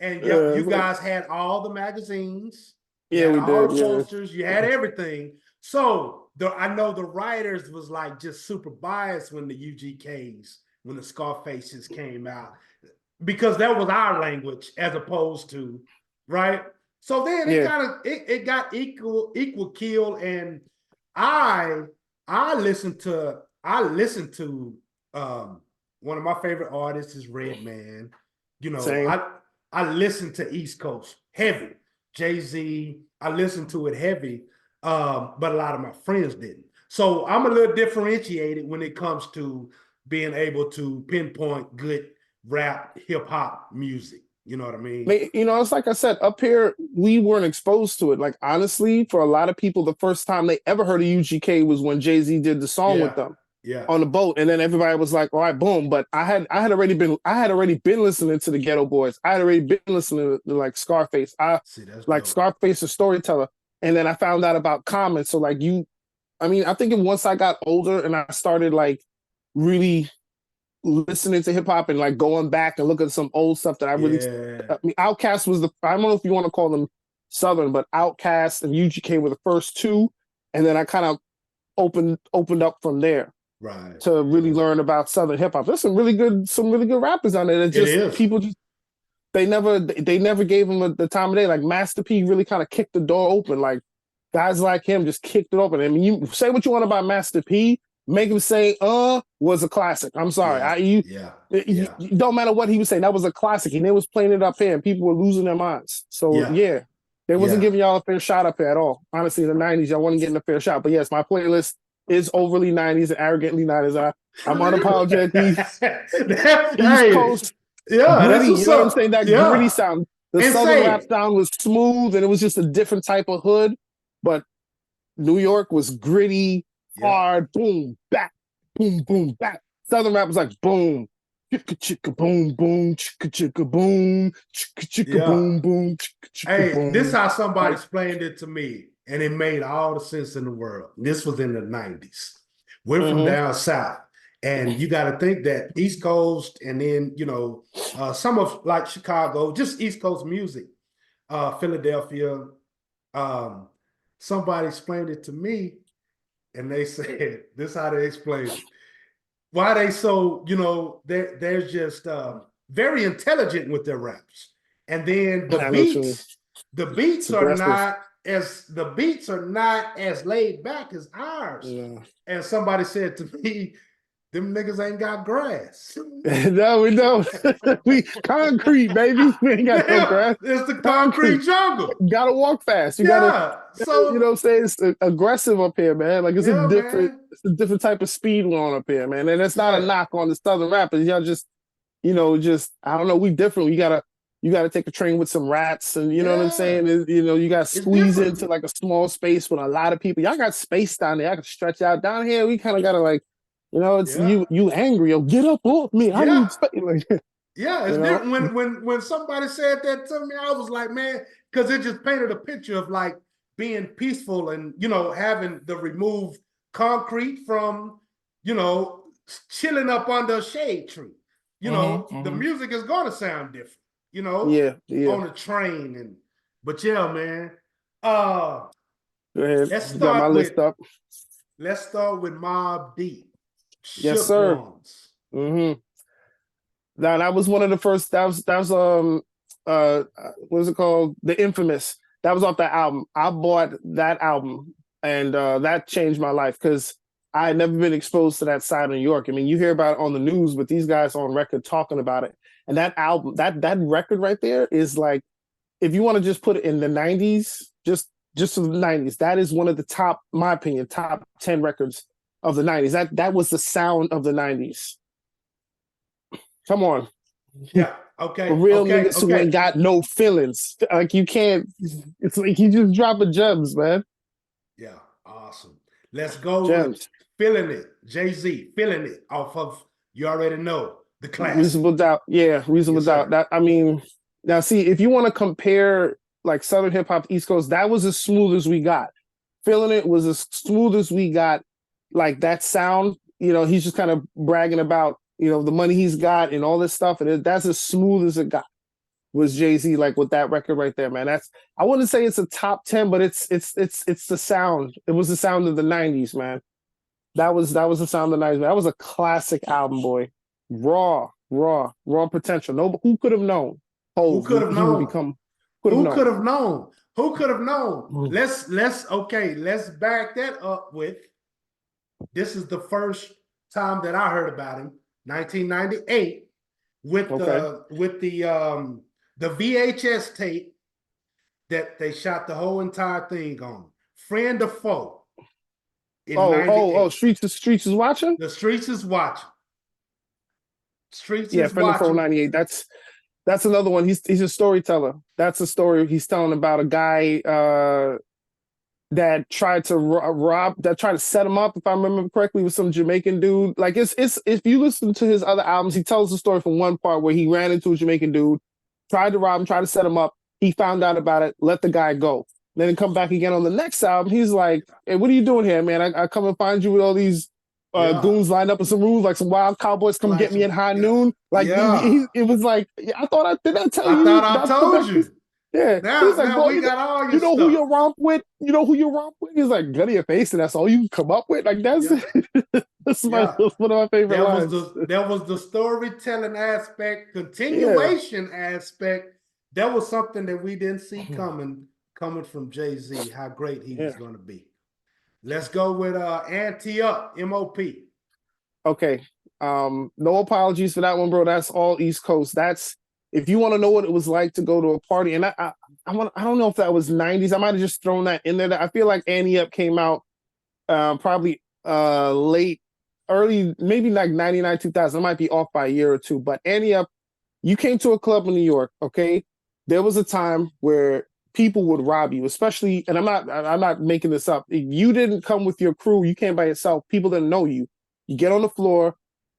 and you Like, guys had all the magazines, you yeah, had we all did. the Yeah, posters, you had everything. So I know the writers was like just super biased when the UGKs, when the Scarfaces came out, because that was our language as opposed to, right. So then it yeah. kind of it got equal kill, and I I listened to um one of my favorite artists is Redman. You know, Same. I listened to East Coast heavy, Jay-Z. I listened to it heavy, but a lot of my friends didn't. So I'm a little differentiated when it comes to being able to pinpoint good rap, hip hop music. You know what I mean? It's like I said, up here, we weren't exposed to it. Like, honestly, for a lot of people, the first time they ever heard of UGK was when Jay-Z did the song with Yeah, them yeah. on the boat. And then everybody was like, all right, boom. But I had already been listening to the Ghetto Boys. I had already been listening to like Scarface. I See, that's like dope. Scarface, a storyteller. And then I found out about Common. So like I mean, I think once I got older and I started like really listening to hip hop and like going back and looking at some old stuff that I really, Yeah, I mean, Outkast was I don't know if you want to call them Southern, but Outkast and UGK were the first two, and then I kind of opened up from there right, to really right. learn about Southern hip hop. There's some really good rappers on there. That It just is. people just they never gave him the time of day. Like Master P really kind of kicked the door open. Like guys like him just kicked it open. I mean, you say what you want about Master P, make him say was a classic. I'm sorry. Yeah, I you yeah, it, yeah, it don't matter what he was saying. That was a classic. And they was playing it up here, and people were losing their minds. So yeah, yeah, they wasn't yeah. giving y'all a fair shot up here at all. Honestly, in the '90s, y'all wasn't getting a fair shot. But yes, my playlist is overly '90s and arrogantly '90s. I'm unapologetically East Hey, Coast yeah, gritty. that's You what's know what I'm saying? up. That gritty Yeah, sound. The and Southern rap say, sound was smooth, and it was just a different type of hood. But New York was gritty, yeah, hard, boom, back, boom, boom, back. Southern rap was like boom, chicka chicka boom, boom, chicka chicka boom, chicka chicka yeah. boom, boom, chicka chicka Hey, this is boom. how somebody Like, explained it to me, and it made all the sense in the world. This was in the 90s. We're from mm-hmm. down south, and you got to think that East Coast, and then, some of like Chicago, just East Coast music, Philadelphia. Um, Somebody explained it to me, and they said, this is how they explained it. Why they so, they're just very intelligent with their raps. And then I know what you mean. the It's beats are aggressive. not, as the beats are not as laid back as ours. Yeah. And somebody said to me, them niggas ain't got grass. No, we don't. We concrete, baby. We ain't got no Damn, grass. it's the Concrete. concrete jungle. Gotta walk fast. You gotta, Yeah. you know what So I'm saying? It's aggressive up here, man. Like yeah, man. it's a different type of speed we're on up here, man. And it's not a Yeah. knock on the Southern rappers. Y'all just, just I don't know, we different. You gotta take a train with some rats, and you know what I'm Yeah. saying? You gotta It's squeeze different. into like a small space with a lot of people. Y'all got space down there. I can stretch out. Down here, we kind of gotta like, it's Yeah. you angry. Yo, get up off me. I Yeah. need space. Like, Yeah, it's you know? different. When somebody said that to me, I was like, man, because it just painted a picture of like being peaceful and having the removed concrete from chilling up under a shade tree. The music is going to sound different. Yeah, yeah. On a train but yeah, man. Go ahead. Let's You got my start with list up. Mobb Deep, Yes, Shook sir. Ones. Now that was one of the first. That was what is it called? The Infamous. That was off that album. I bought that album, and that changed my life because I had never been exposed to that side of New York. I mean, you hear about it on the news, but these guys on record talking about it. And that album, that record right there is like, if you want to just put it in the '90s, just the '90s, that is one of the top, my opinion, top 10 records of the '90s. That was the sound of the '90s. Come on. Yeah. Okay. For real Okay. niggas who ain't got no feelings. Like you can't, it's like you just dropping gems, man. Yeah. Awesome. Let's go with Gems. Feeling It. Jay-Z, Feeling It off of, you already know, the classic. Reasonable doubt. Yeah, reasonable Yes, doubt. sir. That I mean, now see, if you want to compare like Southern hip hop, East Coast, that was as smooth as we got. Feeling It was as smooth as we got. Like that sound, he's just kind of bragging about, the money he's got and all this stuff. And that's as smooth as it got was Jay-Z, like with that record right there, man. I wouldn't say it's a top 10, but it's the sound. It was the sound of the '90s, man. That was the sound of the '90s, man. That was a classic album, boy. Raw potential. No, who could have known? Who could have known? Who could have known? Who could have known? Let's back that up with, this is the first time that I heard about him, 1998, with the VHS tape that they shot the whole entire thing on. Friend or Foe. Streets is watching? The Streets is watching. Friend of Foe '98. That's another one. He's a storyteller. That's a story he's telling about a guy that tried to set him up, if I remember correctly, with some Jamaican dude. Like it's if you listen to his other albums, he tells the story from one part where he ran into a Jamaican dude, tried to rob him, tried to set him up. He found out about it, let the guy go. Then he come back again on the next album. He's like, "Hey, what are you doing here, man? I come and find you with all these goons lined up in some rooms, like some wild cowboys come get me at high noon." Like it was like, I thought I tell you. I thought I told you. Yeah. He's like, boy, we got all your stuff. Who you romp with? You know who you romp with? He's like, gun to your face, and that's all you can come up with. Like that's that's one of my favorite lines. That was the storytelling aspect, continuation aspect. That was something that we didn't see coming from Jay-Z, how great he was going to be. Let's go with Ante Up, MOP. Okay. No apologies for that one, bro. That's all East Coast. That's, if you want to know what it was like to go to a party, and I don't know if that was '90s. I might have just thrown that in there. I feel like Ante Up came out probably early, maybe like '99, 2000. I might be off by a year or two, but Ante Up, you came to a club in New York, okay? There was a time where people would rob you, especially, and I'm not making this up. If you didn't come with your crew, you came by yourself, people didn't know you. You get on the floor,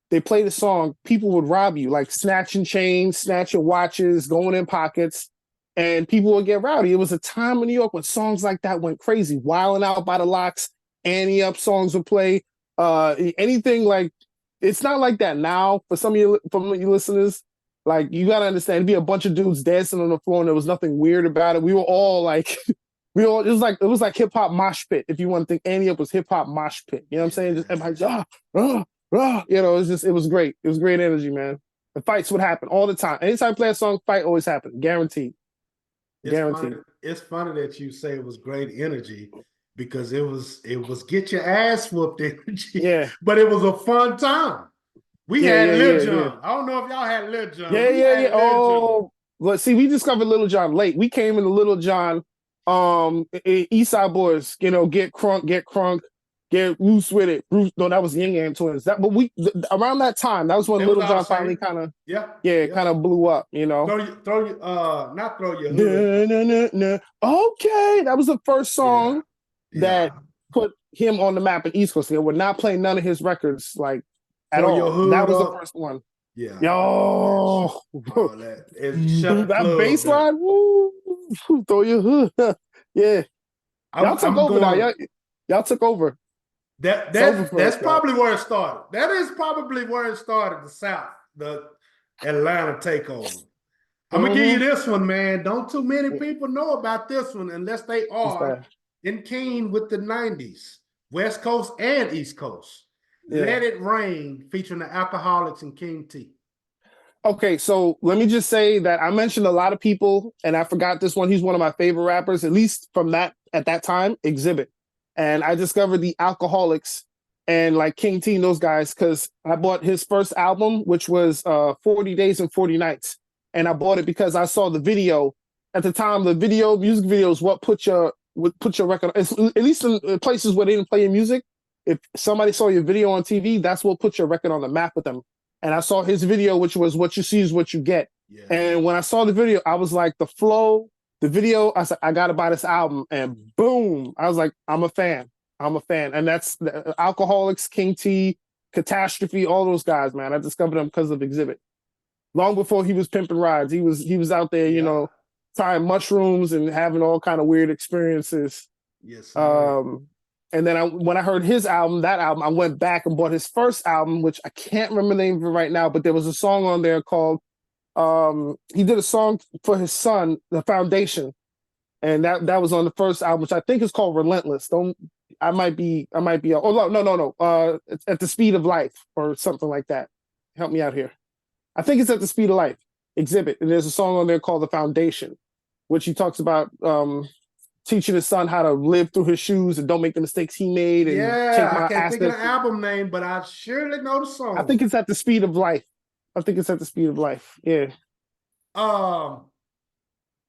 they play the song, people would rob you, like snatching chains, snatching watches, going in pockets, and people would get rowdy. It was a time in New York when songs like that went crazy. Wilding Out by the Locks, Ante Up songs would play. Anything like, it's not like that now for some of you listeners. Like, you gotta understand, it'd be a bunch of dudes dancing on the floor, and there was nothing weird about it. We were all like, it was like hip hop mosh pit. If you want to think Ante Up was hip hop mosh pit, you know what I'm saying? Just everybody, it was great. It was great energy, man. The fights would happen all the time. Anytime I play a song, fight always happen, guaranteed. It's funny. Guaranteed. It's funny that you say it was great energy because it was get your ass whooped energy, Yeah, but it was a fun time. We yeah, had yeah, Lil yeah, yeah. Jon. I don't know if y'all had Lil Jon. Yeah, We yeah, yeah. had Lil Jon. Oh, but see, we discovered Little John late. We came into Little John, East Side Boys. Get crunk, get loose with it. Bruce, no, that was Ying Yang Twins. That, but around that time, that was when They was Little all the John finally same. kind of, Yeah, yeah, yeah. kind of blew up. Not throw your hood. Nah, nah, nah, nah. Okay, that was the first Yeah, song yeah. that put him on the map in East Coast. They would not play none of his records like at Throw your all. That hood was the up. first one. Yeah, all that Yo, shit. All that. It shut the that club bass down. line, woo, throw your hood. Yeah, y'all took I'm over now. going. Y'all took over. That It's over that for us, that's y'all. probably where it started. That is probably where it started. The South, the Atlanta takeover. I'm gonna give you Mm-hmm. this one, man. Don't too many people know about this one unless they What's are that? in keen with the '90s, West Coast and East Coast. Yeah. Let It Rain, featuring the Alcoholics and King T. Okay, so let me just say that I mentioned a lot of people, and I forgot this one. He's one of my favorite rappers, at least from that at that time, Exhibit. And I discovered the Alcoholics and like King T and those guys because I bought his first album, which was 40 Days and 40 Nights. And I bought it because I saw the video. At the time, the music videos, what would put your record, at least in places where they didn't play your music. If somebody saw your video on TV, that's what put your record on the map with them. And I saw his video, which was "What You See Is What You Get." Yeah. And when I saw the video, I was like, the flow, the video. I said, I gotta buy this album, and boom! I was like, I'm a fan. I'm a fan, and that's the Alcoholics, King T, Catastrophe, all those guys, man. I discovered them because of Exhibit. Long before he was pimping rides, he was out there, Yeah. trying mushrooms and having all kind of weird experiences. Yes, sir. Um, and then when I heard his album, that album, I went back and bought his first album, which I can't remember the name of it right now, but there was a song on there called he did a song for his son, The Foundation. And that was on the first album, which I think is called Relentless. Don't I might be oh no. It's At the Speed of Life or something like that. Help me out here. I think it's At the Speed of Life, Exhibit. And there's a song on there called The Foundation, which he talks about teaching his son how to live through his shoes and don't make the mistakes he made and take Yeah, I my can't think of the assets. album name, but I surely know the I song. think it's At the Speed of Life. I think it's At the Speed of Life. Yeah. Um,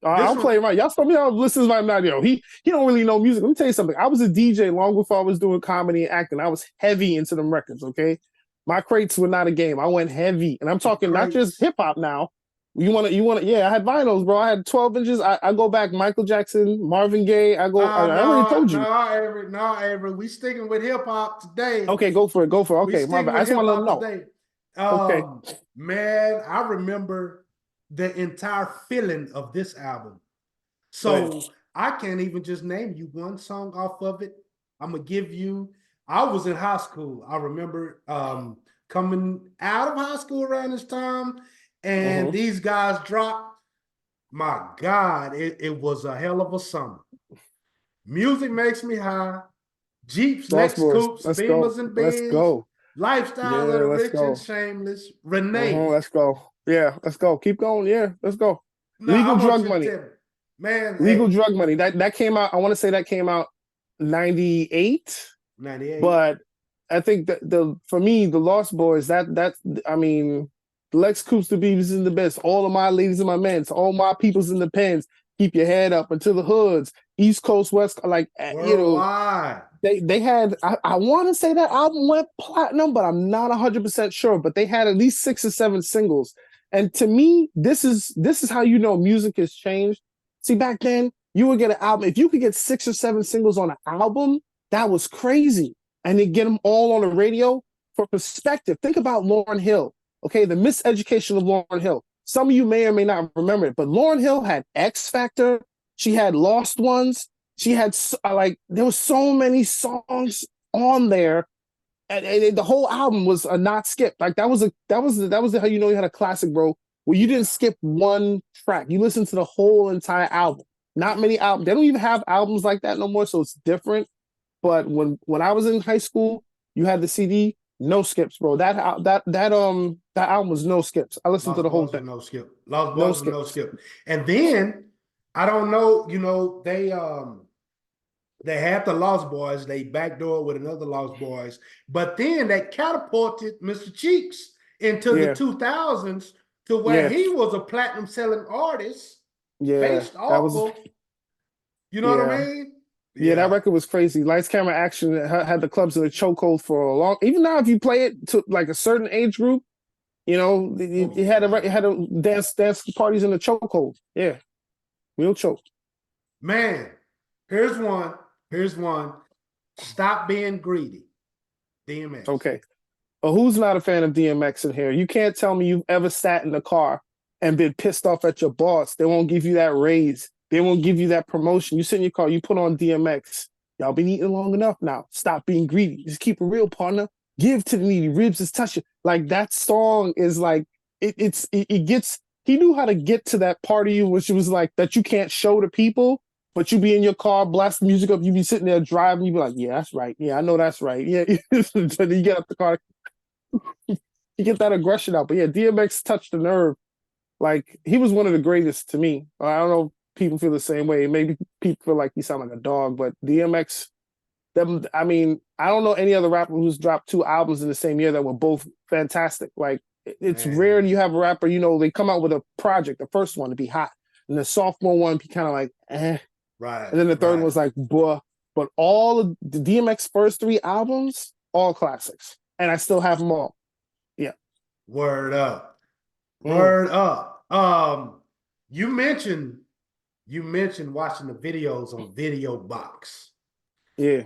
this I'll one, play right. Y'all told me how listeners might not know. He don't really know music. Let me tell you something. I was a DJ long before I was doing comedy and acting. I was heavy into them records, okay? My crates were not a game. I went heavy. And I'm talking not just crates. hip hop now. Yeah, I had vinyls, bro. I had 12 inches. I go back Michael Jackson, Marvin Gaye. I already No, told you. no, Avery, no, Avery. We sticking with hip hop today. Okay, go for it. Go for it. We Okay, my sticking bad. I with just want hip to let them hop know. today. Okay. Man, I remember the entire feeling of this album. Go ahead. So I can't even just name you one song off of it. I'm gonna give you. I was in high school. I remember coming out of high school around this time, and Mm-hmm. these guys dropped. My God, it was a hell of a summer. Music makes me high. Jeeps, Lost Lex Boys. Coupes, Let's go. Beamers, and Let's Benz. go. Lifestyle of Yeah, the let's rich and go. shameless. Uh-huh, Renee. let's go. Yeah, let's go. Keep going. Yeah, let's go. No, I Legal want drug you to money. tell me, man. Legal Hey, drug money. That came out. I want to say that came out 98, 98. but I think that the for me the Lost Boys that I mean Lex Coops the Beavers in the best. All of my ladies and my men, all my peoples in the pens. Keep your head up until the hoods. East Coast, West, like Worldwide. they had I want to say that album went platinum, but I'm not 100% sure. But they had at least 6 or 7 singles. And to me, this is how you know music has changed. See, back then you would get an album. If you could get 6 or 7 singles on an album, that was crazy. And they get them all on the radio. For perspective, think about Lauryn Hill. Okay, the miseducation of Lauryn Hill. Some of you may or may not remember it, but Lauryn Hill had X Factor. She had Lost Ones. She had there was so many songs on there, and the whole album was a not skip. Like that was how you know you had a classic, bro. Where you didn't skip one track. You listened to the whole entire album. Not many albums. They don't even have albums like that no more, so it's different. But when I was in high school, you had the CD, no skips, bro. That album was no skips. I listened to Lost the whole Boys with thing, no skip. Lost no Boys with no skips. skip. And then I don't know. They had the Lost Boys. They backdoored with another Lost Boys, but then they catapulted Mr. Cheeks into the Yeah, 2000s to where yeah, he was a platinum selling artist yeah. based That off was of, you know what I yeah. mean? Yeah, that Yeah. record was crazy. Lights, camera, action had the clubs in a chokehold for a long. Even now, if you play it to like a certain age group, Oh it had yeah. a dance parties in the chokehold. Yeah, real choke. Man, here's one. Here's one. Stop being greedy. DMX. Okay. But who's not a fan of DMX in here? You can't tell me you've ever sat in the car and been pissed off at your boss. They won't give you that raise. They won't give you that promotion. You sit in your car, you put on DMX. Y'all been eating long enough now. Stop being greedy. Just keep it real, partner. Give to the needy. Ribs is touching. Like that song is like it gets. He knew how to get to that part of you, which was like that you can't show to people, but you be in your car, blast the music up. You be sitting there driving. You be like, yeah, that's right. Yeah, I know that's right. Yeah, so you get up the car, you get that aggression out. But yeah, DMX touched the nerve. Like he was one of the greatest to me. I don't know if people feel the same way. Maybe people feel like he sound like a dog, but DMX, them, I mean, I don't know any other rapper who's dropped two albums in the same year that were both fantastic. Like it's rare Man. you have a rapper, they come out with a project, the first one to be hot, and the sophomore one be kind of like, eh. Right, And then the third one right. was like, buh. But all of the DMX first three albums, all classics. And I still have them all. Yeah. Word up. Mm, Word up. You mentioned watching the videos on Video Box. yeah.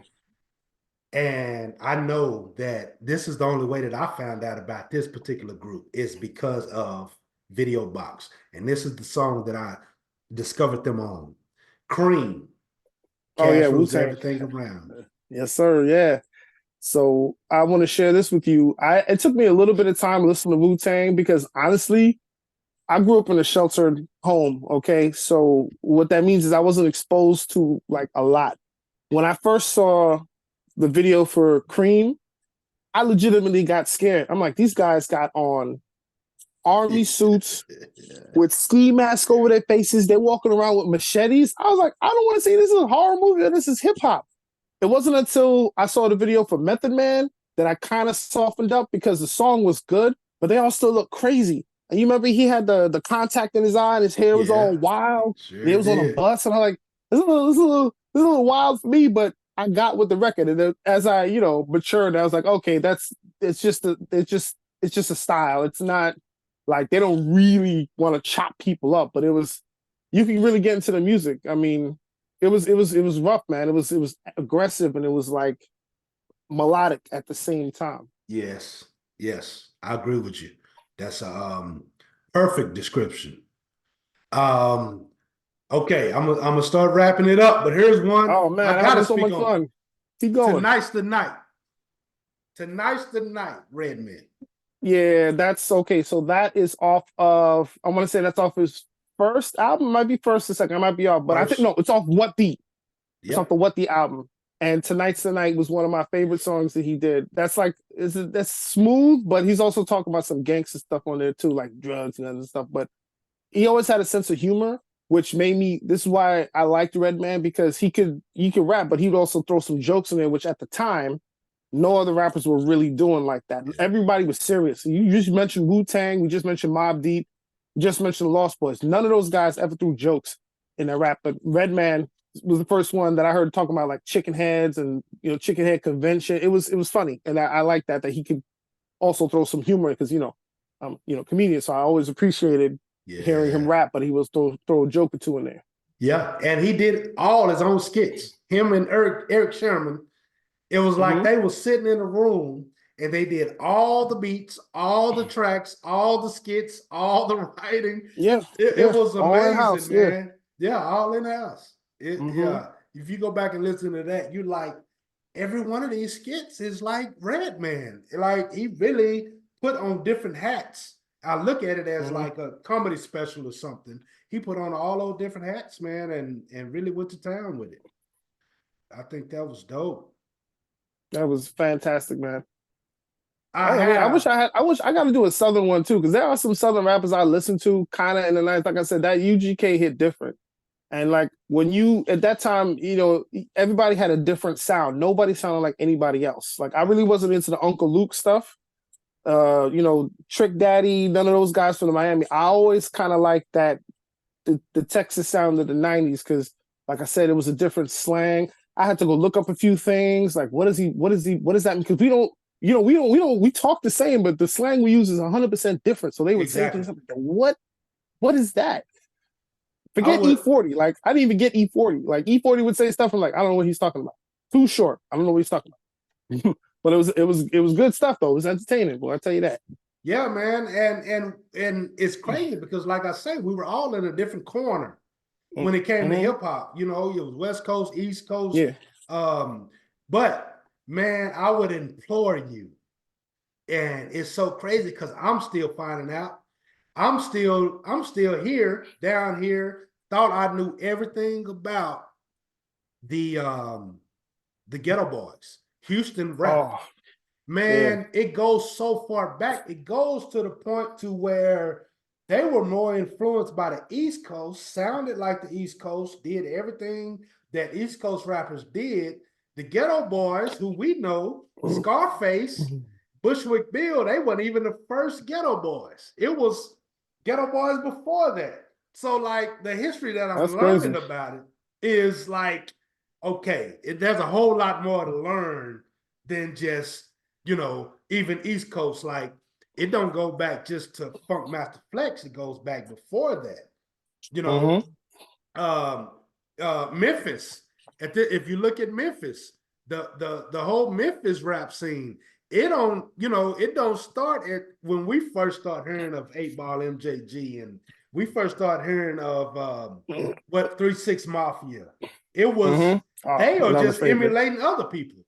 And I know that this is the only way that I found out about this particular group is because of Video Box. And this is the song that I discovered them on. Cream. Oh yeah, Cash Wu rules Tang. everything around. Yes, sir. Yeah. So I want to share this with you. It took me a little bit of time to listen to Wu Tang because honestly, I grew up in a sheltered home. Okay, so what that means is I wasn't exposed to like a lot. When I first saw the video for Cream, I legitimately got scared. I'm like, these guys got on army suits with ski masks over their faces. They're walking around with machetes. I was like, I don't want to see this is a horror movie or this is hip hop. It wasn't until I saw the video for Method Man that I kind of softened up because the song was good, but they all still look crazy. And you remember he had the contact in his eye and his hair was all Yeah, wild. And sure it was on a did. bus. And I'm like, this is a little wild for me, but I got with the record. And then as I, matured, I was like, okay, it's just a style. It's not like they don't really want to chop people up, but you can really get into the music. I mean, it was rough, man. It was aggressive and it was like melodic at the same time. Yes, yes, I agree with you. That's a perfect description. Um, okay, I'm gonna start wrapping it up, but here's one Oh man, I I'm gotta having so speak much on. fun. Keep going. Tonight's the night. Tonight's the night, Redman. Yeah, that's okay. So that is off of I want to say that's off his first album. It might be first or second. I might be off, but I think First. no, it's off What the. It's off the Yep. What the album. And Tonight's the Night was one of my favorite songs that he did. That's smooth, but he's also talking about some gangster stuff on there too, like drugs and other stuff. But he always had a sense of humor, which made me. This is why I liked Redman because he could rap, but he would also throw some jokes in there, which at the time no other rappers were really doing like that. Yeah. Everybody was serious. You just mentioned Wu Tang, we just mentioned Mobb Deep, we just mentioned the Lost Boys. None of those guys ever threw jokes in their rap, but Redman was the first one that I heard talking about like chicken heads and chicken head convention. It was funny, and I like that he could also throw some humor because comedian. So I always appreciated hearing him Yeah. rap, but he was throw a joke or two in there. Yeah. And he did all his own skits. Him and Eric Sherman. It was like Mm-hmm. they were sitting in a room and they did all the beats, all the tracks, all the skits, all the writing. Yeah, It yeah, was all in house. amazing, Yeah. man. Yeah, all in house. Mm-hmm. Yeah. If you go back and listen to that, you like every one of these skits is like Redman. Like he really put on different hats. I look at it as Mm-hmm. like a comedy special or something. He put on all those different hats, man, and really went to town with it. I think that was dope. That was fantastic, man. I I mean, have I wish I got to do a Southern one too, because there are some Southern rappers I listen to kind of in the night. Like I said, that UGK hit different. And like when you at that time, everybody had a different sound. Nobody sounded like anybody else. Like I really wasn't into the Uncle Luke stuff. Trick Daddy, none of those guys from the Miami. I always kind of like that the Texas sound of the 90s because like I said, it was a different slang. I had to go look up a few things, like what is that mean? Because we talk the same, but the slang we use is 100% different. So they would say Exactly. things like, what is that? I Forget would. E40. Like I didn't even get E40. Like E40 would say stuff. I'm like, I don't know what he's talking about. Too short. I don't know what he's talking about. But it was good stuff though. It was entertaining. Well, I tell you that. Yeah, man, and it's crazy because, like I say, we were all in a different corner when it came to Mm-hmm. hip hop. You know, it was West Coast, East Coast. Yeah. Um, but man, I would implore you, and it's so crazy because I'm still finding out. I'm still here, down here. Thought I knew everything about the um the Ghetto Boys, Houston rap. Oh, yeah. Man, it goes so far back. It goes to the point to where they were more influenced by the East Coast, sounded like the East Coast, did everything that East Coast rappers did. The Ghetto Boys, who we know, Scarface, Bushwick Bill, they weren't even the first Ghetto Boys. It was Ghetto Boys before that. So, like, the history that I'm That's learning crazy. about it is like, okay, there's a whole lot more to learn than just, even East Coast. Like, it don't go back just to Funk Master Flex. It goes back before that. You know, Mm-hmm. um, Memphis. If you look at Memphis, the whole Memphis rap scene, it don't start at when we first start hearing of 8 Ball MJG and we first start hearing of what 3 6 Mafia. It was Mm-hmm. Oh, they are another just favorite. emulating other people.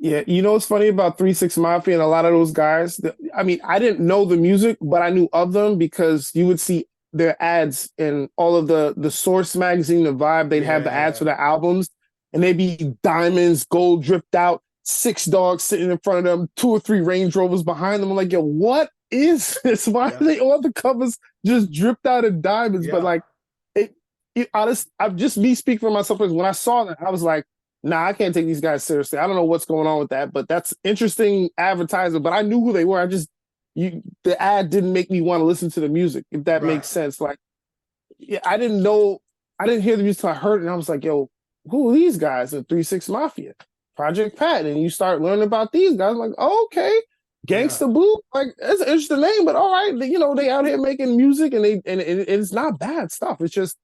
Yeah, you know what's funny about 3 6 Mafia and a lot of those guys? I mean, I didn't know the music, but I knew of them because you would see their ads in all of the Source magazine, the Vibe. They'd have the ads for Yeah, the albums, and they'd be diamonds, gold dripped out, six dogs sitting in front of them, two or three Range Rovers behind them. I'm like, yo, what is this? Why are yeah, they all the covers just dripped out in diamonds? But yeah. like, I'm just me speaking for myself. Because when I saw that, I was like, nah, I can't take these guys seriously. I don't know what's going on with that, but that's interesting advertising. But I knew who they were. The ad didn't make me want to listen to the music, if that Right, makes sense. Like, yeah, I didn't hear the music until I heard it, and I was like, yo, who are these guys in 3 6 Mafia, Project Pat? And you start learning about these guys. I'm like, oh, okay. yeah, Gangsta Boo, like that's an interesting name, but all right, they out here making music and it's not bad stuff. It's just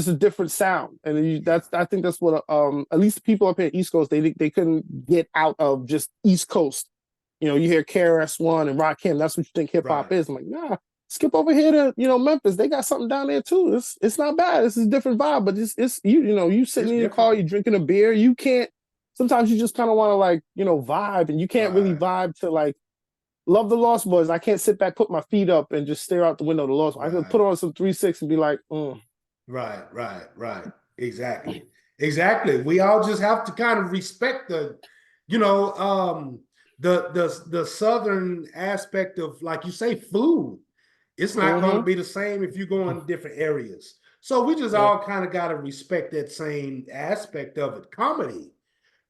a different sound, and yeah. I think that's what at least the people up here at East Coast they couldn't get out of just East Coast. You hear KRS-One and Rakim, that's what you think hip hop Right, is. I'm like, nah, skip over here to Memphis. They got something down there too. It's not bad. This is a different vibe, but it's you sitting it's in your different. car, you drinking a beer. You can't. Sometimes you just kind of want to like vibe, and you can't really Right, vibe to like love the Lost Boys. I can't sit back, put my feet up, and just stare out the window of the Lost Boys. I could right. put on some 3 6 and be like, mm. Right, right, right. Exactly. Exactly. We all just have to kind of respect you know, um, the southern aspect of, like you say, food. It's not going to Mm-hmm. be the same if you go in different areas. So we just Yeah. all kind of got to respect that same aspect of it. Comedy.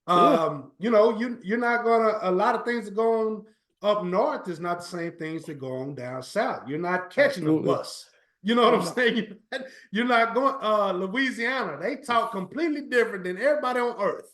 Yeah. You're not gonna a lot of things that go on up north is not the same things that go on down south. You're not catching a Absolutely. bus. You know what I'm No. saying? You're not going Louisiana. They talk completely different than everybody on earth.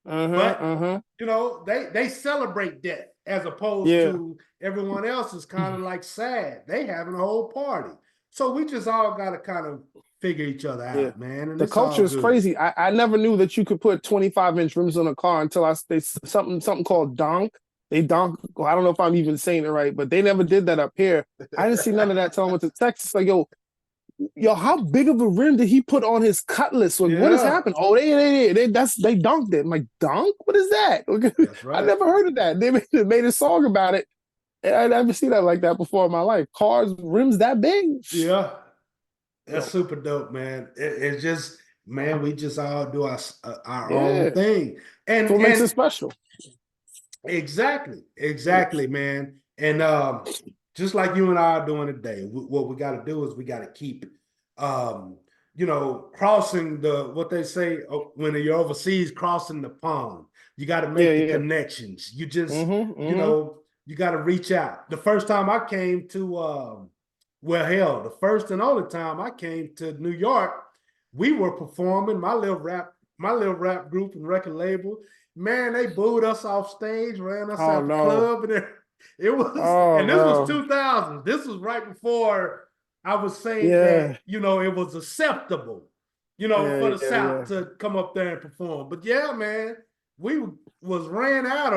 Uh-huh. But Uh-huh. they celebrate death as opposed Yeah. to everyone else is kind of like sad. They having a whole party. So we just all gotta kind of figure each other Yeah. out, man. And The it's all culture is good. crazy. I never knew that you could put 25-inch rims on a car until they something called donk. They donk. Well, I don't know if I'm even saying it right, but they never did that up here. I didn't see none of that till I went to Texas. Like, yo, how big of a rim did he put on his Cutlass? Like, what has Yeah, happened? Oh, they dunked it. I'm like, dunk? What is that? that's I right. never heard of that. They made a song about it. And I never seen that like that before in my life. Cars, rims that big? Yeah. That's Yo, super dope, man. It's just, man, we just all do our own yeah. thing, That's and what makes it and special. exactly, Yeah. exactly, man. And just like you and I are doing today, what we got to do is we got to keep um, crossing what they say when you're overseas, crossing the pond. You got to Yeah, make the yeah. connections. You just, Mm-hmm. you got to reach out. The first time I came to, well, hell, the first and only time I came to New York, we were performing my little rap group and record label. Man, they booed us off stage, ran us Oh out the no. club, and it was, Oh and this was no. 2000. This was right before I was saying that, Yeah. it was acceptable, for Yeah, the yeah, South yeah. to come up there and perform. But yeah, man, we was ran out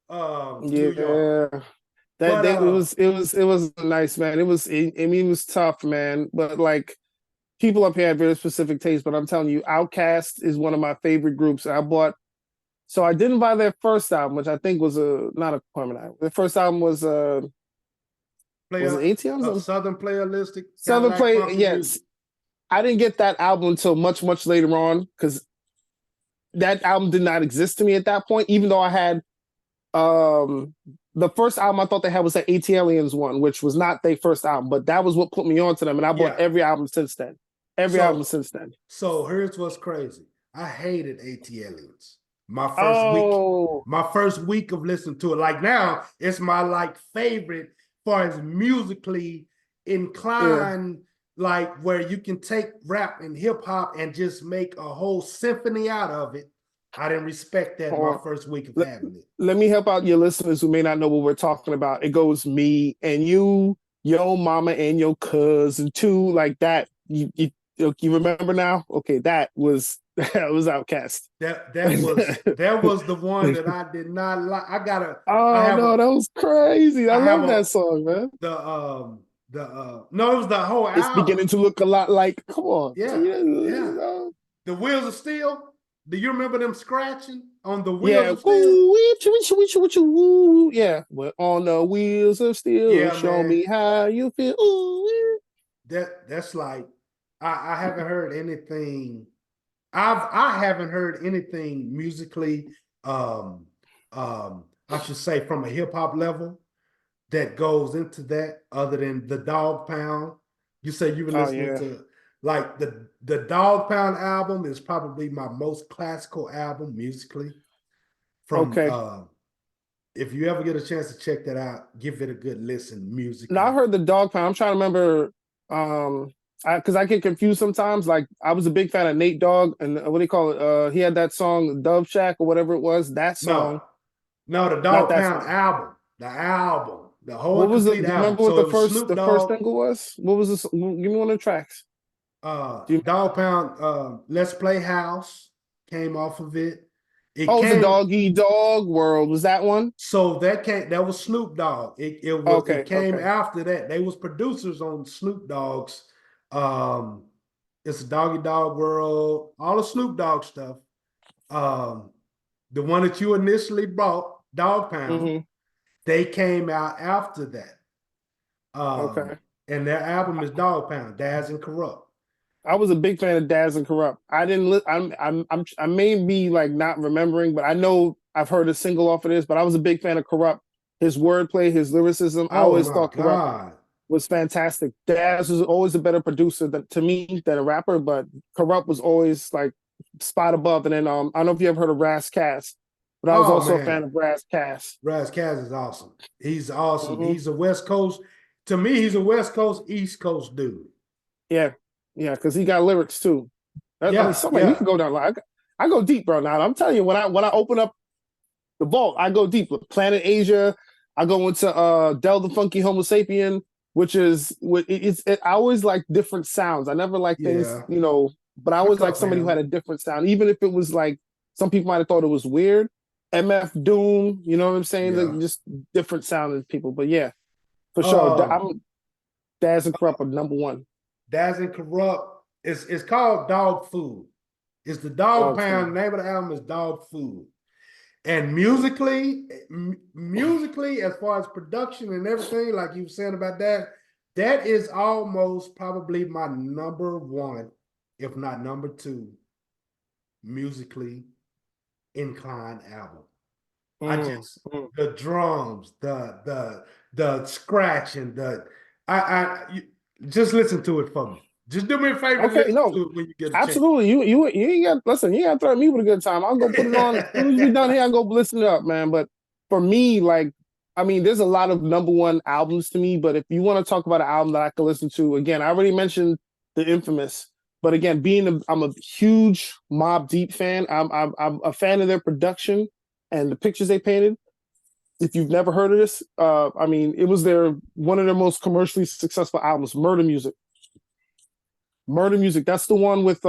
of New York. Yeah. That But they it was nice, man. I mean, it was tough, man. But like people up here have very specific tastes, but I'm telling you, Outkast is one of my favorite groups. So I didn't buy their first album, which I think was not a permanent album. The first album was it player ATM or something? Southern playalistic Southern Cadillac Play, funky yes. music. I didn't get that album until much, much later on because that album did not exist to me at that point, even though I had um the first album I thought they had was the AT Aliens one, which was not their first album, but that was what put me on to them. And I bought Yeah. every album since then. Every album So since then. so here's what's crazy. I hated AT Aliens. My first week, Oh, my first week of listening to it. Like now, it's my like favorite as far as musically yeah. inclined, like where you can take rap and hip hop and just make a whole symphony out of it. I didn't respect that my Or first week of let, having it. let me help out your listeners who may not know what we're talking about. It goes me and you, your mama and your cousin too, like that. You remember now? Okay, that was that was Outcast. That was the one that I did not like. I Oh have no, a that was crazy. I I have love a that song, man. no, it was the whole It's beginning album. to look a lot like. Come on, Yeah, yeah. The Wheels of Steel. Do you remember them scratching on the Wheels yeah. of Steel? Woo. Yeah, we're on the wheels of steel. Yeah, Show man. me how you feel. Ooh, That's like I haven't heard anything. I haven't heard anything musically. Um, I should say from a hip hop level that goes into that other than the Dog Pound. You say you were oh listening yeah. to like the Dog Pound album is probably my most classical album musically. From Okay. if you ever get a chance to check that out, give it a good listen Now I musically. heard the dog pound. I'm trying to remember. Because I get confused sometimes. Like I was a big fan of Nate Dogg, and what do you call it? He had that song Dove Shack or whatever it was. That No, song, no, the not Dog that Pound song. album, the whole What and was it? complete Do you album. remember what So it was Snoop the first Dogg, single was? What was this? Give me one of the tracks. Do you? Dog Pound, Let's Play House came off of it. It Oh, it was the came Doggy Dog World. Was that one? so that was Snoop Dogg. It Okay, came okay, after that. They was producers on Snoop Dogg's. Um, it's a Doggy Dog World, all the Snoop Dogg stuff. Um, the one that you initially bought, Dog Pound, hmm they came out after that. okay. And their album is Dog Pound, Daz and Corrupt. I was a big fan of Daz and Corrupt. I didn't. I may be like not remembering, but I know I've heard a single off of this. But I was a big fan of Corrupt. His wordplay, his lyricism. I Oh always my thought Corrupt God. was fantastic. Daz was always a better producer to me than a rapper, but Corrupt was always like spot above. And then I don't know if you ever heard of Ras Cass, but I was Oh also a fan man. of Ras Cass. Raz Kaz is awesome. He's awesome. Mm-hmm. He's a West Coast. To me, he's a West Coast, East Coast dude. Yeah, yeah, because he got lyrics too. I mean, Yeah, so man, we yeah. can go down. Like, I go deep, bro. Now I'm telling you, when I open up the vault, I go deep. Planet Asia, I go into Del the Funky Homo Sapien, which is I always like different sounds. I never like things, Yeah. but I I always like somebody who had comprehend. a different sound, even if it was like some people might have thought it was weird. MF Doom, you know what I'm saying? Like, Yeah. just different sounding people. But yeah, for sure. Um, I'm Daz and Corrupt are number one. Daz and Corrupt. It's called Dog Food. It's the Dog Dog Pound. food. The name of the album is Dog Food. And musically, as far as production and everything, like you were saying about that, that is almost probably my number one, if not number two, musically inclined album. I Mm, just mm. the drums, the scratching, I just listen to it for me. Just do me a favor and Okay, listen no, to it when you get a chance. absolutely. You ain't got listen. You ain't got to threaten me with a good time. I'll go put it on as soon as we done here. I'll go listen it up, man. But for me, like, I mean, there's a lot of number one albums to me. But if you want to talk about an album that I can listen to, again, I already mentioned the Infamous. But again, I'm a huge Mobb Deep fan. I'm a fan of their production and the pictures they painted. If you've never heard of this, I mean, it was one of their most commercially successful albums, Murder Music. Murder Music. That's the one with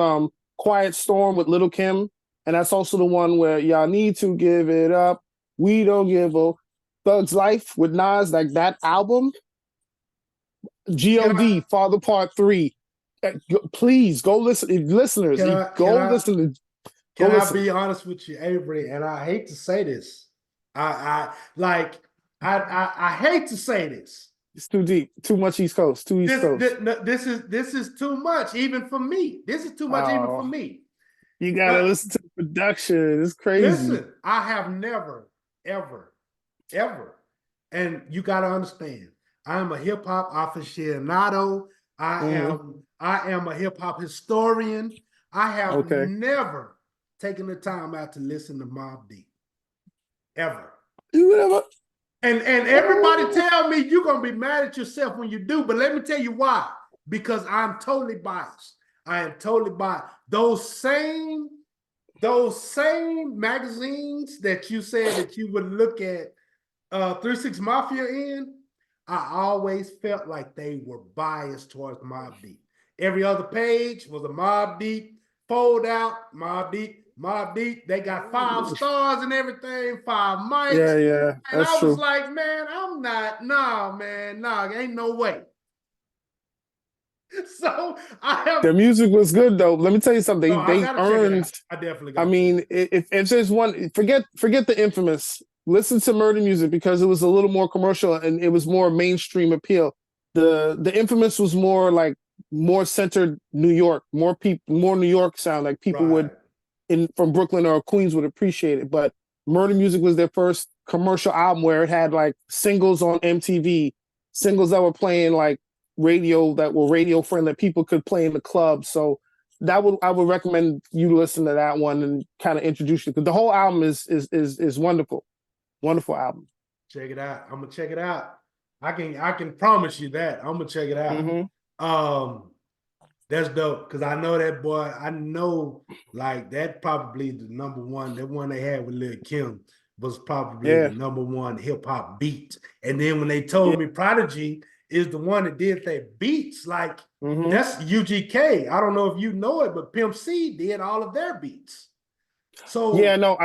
Quiet Storm with Little Kim, and that's also the one where y'all need to give it up. We don't give a Thug's Life with Nas. Like that album. Can I God, Father Part 3. Please go listen, listeners. can I Go can I listen. Go can I listen. be honest with you, Avery? And I hate to say this. I like I hate to say this. It's too deep. Too much East Coast. Too East This Coast. this, no, this is too much even for me. This is too much even for Oh, me. you gotta But listen to the production. It's crazy. listen, I have never, ever, ever, and you got to understand, I am a hip hop aficionado. Mm-hmm. I am a hip hop historian. I have Okay. never taken the time out to listen to Mobb Deep, ever. You never. And everybody tell me you're gonna be mad at yourself when you do, but let me tell you why. Because I'm totally biased. I am totally biased. Those same magazines that you said that you would look at 3 6 Mafia in, I always felt like they were biased towards Mobb Deep. Every other page was a Mobb Deep fold out, Mobb Deep, Mobb Deep. They got 5 stars and everything, 5 mics. Yeah, And that's I was true. like, man, I'm not, nah, man, nah, ain't no way. So I have, Their music was good though. Let me tell you no, something. I They gotta check it out. earned. I definitely I gotta check it mean, if there's one, forget the Infamous. Listen to Murder Music because it was a little more commercial and it was more mainstream appeal. The Infamous was more centered New York, more New York sound. Like out. people would Right. in from Brooklyn or Queens would appreciate it. But Murder Music was their first commercial album where it had like singles on MTV, singles that were playing like radio friendly that people could play in the club. So I would recommend you listen to that one and kind of introduce you because the whole album is wonderful, wonderful album. Check it out. I'm gonna check it out. I can promise you that. I'm gonna check it out. Mm-hmm. Um, that's dope because I know that boy. I know like that probably the number one. That one they had with Lil Kim was probably the Yeah, number one hip hop beat. And then when they yeah. told me Prodigy is the one that did their beats, like Mm-hmm. that's UGK. I don't know if you know it, but Pimp C did all of their beats. Yeah, So no,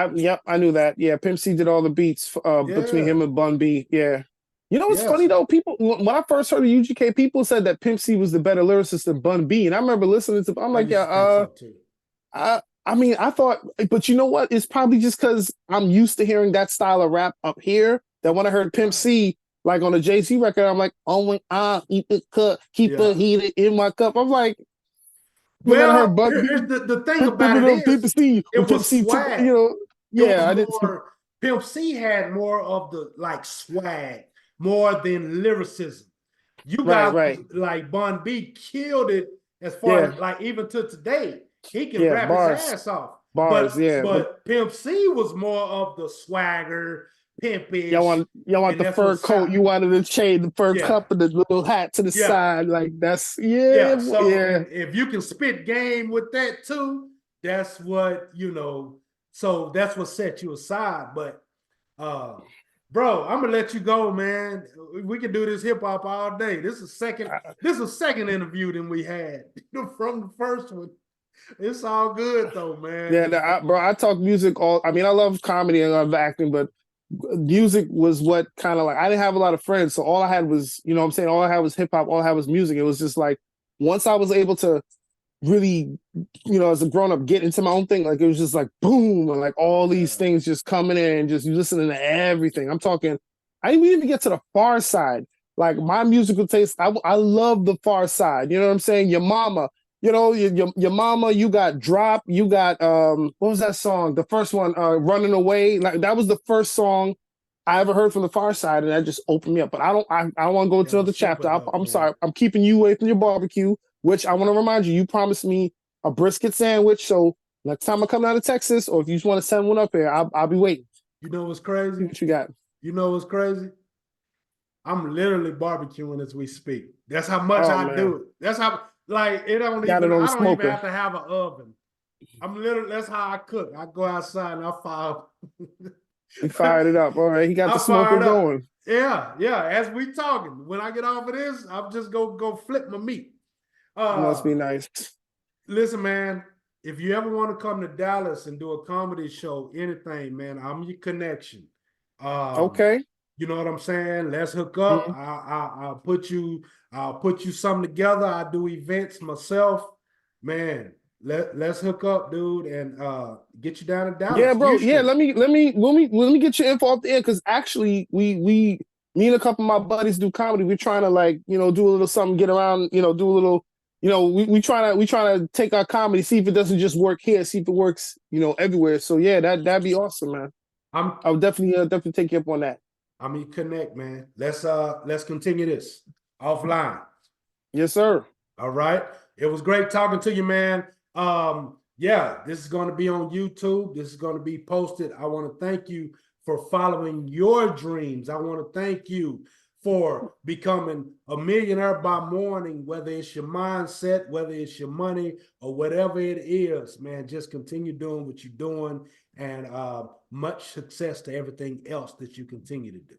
I knew that. Yeah, Pimp C did all the beats between yeah, him and Bun B. Yeah. You know what's funny yes, though? People when I first heard of UGK, people said that Pimp C was the better lyricist than Bun B. And I remember listening to I'm I like, used yeah, to think so too. I mean, I thought, but you know what? It's probably just because I'm used to hearing that style of rap up here that when I heard Pimp Right. C, like on the Jay-Z record, I'm like, oh my eat the cup, keep Yeah. it heated in my cup. I'm like, but then I Well, heard Bun B, here's the thing about it Pimp is C, when it Pimp was C took, swag. It was yeah, I didn't see. more Pimp C had more of the like swag more than lyricism. You Right, guys right. like Bun B killed it as far Yeah, as like even to today. He can yeah, rap his bars, ass off. bars, But yeah. But but Pimp C was more of the swagger, pimpish, y'all want and the that's what fur coat, sound. you wanted the chain, the fur Yeah, cup, and the little hat to the yeah. side. Like that's Yeah. So, yeah. and if you can spit game with that too, that's what, so that's what set you aside. But, uh, bro, I'm gonna let you go, man. We can do this hip hop all day. This is second interview than we had from the first one. It's all good though, Yeah, man. bro, I talk music all. I mean, I love comedy and I love acting, but music was what kind of like I didn't have a lot of friends, so all I had was, you know what I'm saying, all I had was hip hop, all I had was music. It was just like once I was able to really, as a grown up, get into my own thing, like it was just like boom, and like all these Yeah. things just coming in and just you listening to everything. I'm talking, I didn't even get to the Far Side. Like my musical taste, I love the Far Side. You know what I'm saying? Your mama, your mama, you got Drop, you got what was that song? The first one, Running Away. Like that was the first song I ever heard from the Far Side, and that just opened me up. But I don't want to go to Yeah, another super chapter. dope, I'm man. sorry, I'm keeping you away from your barbecue. which I want to remind you, you promised me a brisket sandwich. So next time I come down to Texas, or if you just want to send one up here, I'll be waiting. You know what's See crazy? what you got. You know what's crazy? I'm literally barbecuing as we speak. That's how much Oh I man, do it. That's how, like, it don't got even, it on the I don't even smoker. have to have an oven. I'm literally, that's how I cook. I go outside and I fire. He fired it up. All right, he got the I smoker fired up. going. Yeah. As we talking, when I get off of this, I'm just go flip my meat. Must be nice. Listen, man. If you ever want to come to Dallas and do a comedy show, anything, man, I'm your connection. Okay. You know what I'm saying? Let's hook up. Mm-hmm. I'll put you something together. I do events myself. Man, let's hook up, dude, and get you down to Yeah, Dallas, bro. Yeah, Houston. let me get your info off the air, because actually we me and a couple of my buddies do comedy. We're trying to, like, do a little something, get around, do a little, we trying to take our comedy, see if it doesn't just work here, see if it works, everywhere. So yeah, that'd be awesome, man. I'm I would definitely take you up on that. I'm your connect, man. Let's continue this offline. Yes, sir. All right. It was great talking to you, man. Yeah, this is going to be on YouTube. This is going to be posted. I want to thank you for following your dreams. I want to thank you for becoming a millionaire by morning, whether it's your mindset, whether it's your money, or whatever it is, man. Just continue doing what you're doing, and much success to everything else that you continue to do.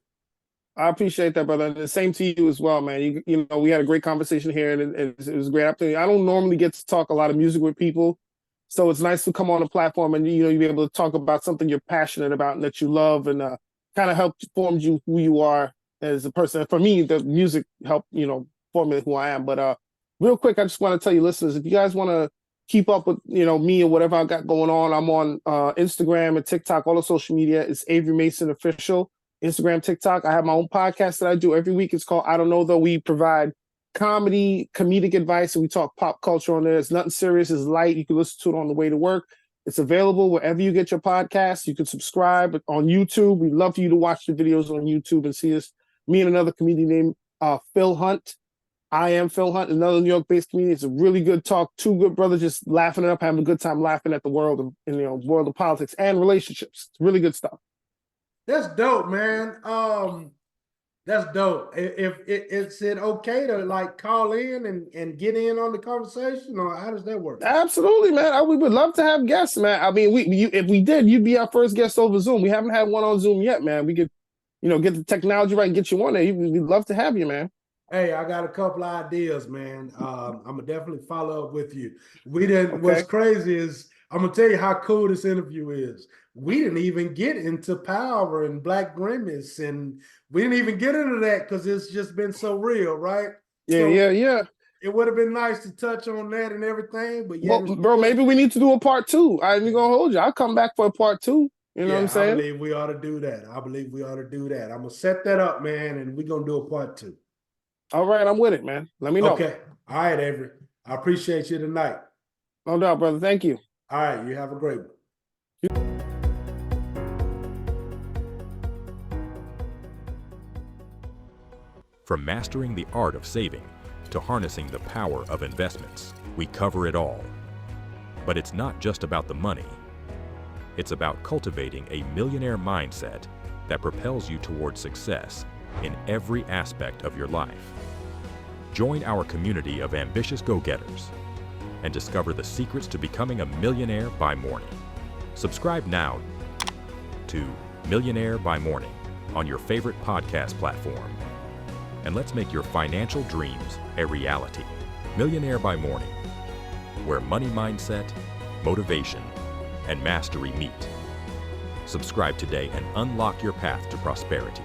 I appreciate that, brother. And the same to you as well, man. We had a great conversation here, and it was a great opportunity. I don't normally get to talk a lot of music with people, so it's nice to come on a platform and you be able to talk about something you're passionate about and that you love, and kind of help form you who you are as a person. For me, the music helped formulate who I am. But real quick, I just want to tell you, listeners, if you guys want to keep up with me or whatever I got going on, I'm on Instagram and TikTok, all the social media. It's Avery Mason Official. Instagram, TikTok. I have my own podcast that I do every week. It's called I Don't Know Though. We provide comedic advice, and we talk pop culture on there. It's nothing serious. It's light. You can listen to it on the way to work. It's available wherever you get your podcasts. You can subscribe on YouTube. We'd love for you to watch the videos on YouTube and see us. Me and another comedian named Phil Hunt. I am Phil Hunt, another New York-based comedian. It's a really good talk. Two good brothers just laughing it up, having a good time laughing at the world and world of politics and relationships. It's really good stuff. That's dope, man. That's dope. If is it okay to like call in and get in on the conversation, or how does that work? Absolutely, man. We would love to have guests, man. I mean, if we did, you'd be our first guest over Zoom. We haven't had one on Zoom yet, man. We could, get the technology right and get you on there. We'd love to have you, man. Hey, I got a couple of ideas, man. I'm gonna definitely follow up with you. We didn't. Okay. What's crazy is I'm gonna tell you how cool this interview is. We didn't even get into power and Black Grimace, and we didn't even get into that because it's just been so real, right? Yeah. It would have been nice to touch on that and everything, but yeah, Well, bro, maybe we need to do a part 2. I ain't gonna hold you. I'll come back for a part 2. You know what I'm saying? I believe we ought to do that. I'm gonna set that up, man, and we're gonna do a part 2. All right, I'm with it, man. Let me know. Okay. All right, Avery. I appreciate you tonight. No doubt, brother. Thank you. All right, you have a great one. From mastering the art of saving to harnessing the power of investments, we cover it all. But it's not just about the money. It's about cultivating a millionaire mindset that propels you towards success in every aspect of your life. Join our community of ambitious go-getters and discover the secrets to becoming a millionaire by morning. Subscribe now to Millionaire by Morning on your favorite podcast platform. And let's make your financial dreams a reality. Millionaire by Morning, where money mindset, motivation, and mastery meet. Subscribe today and unlock your path to prosperity.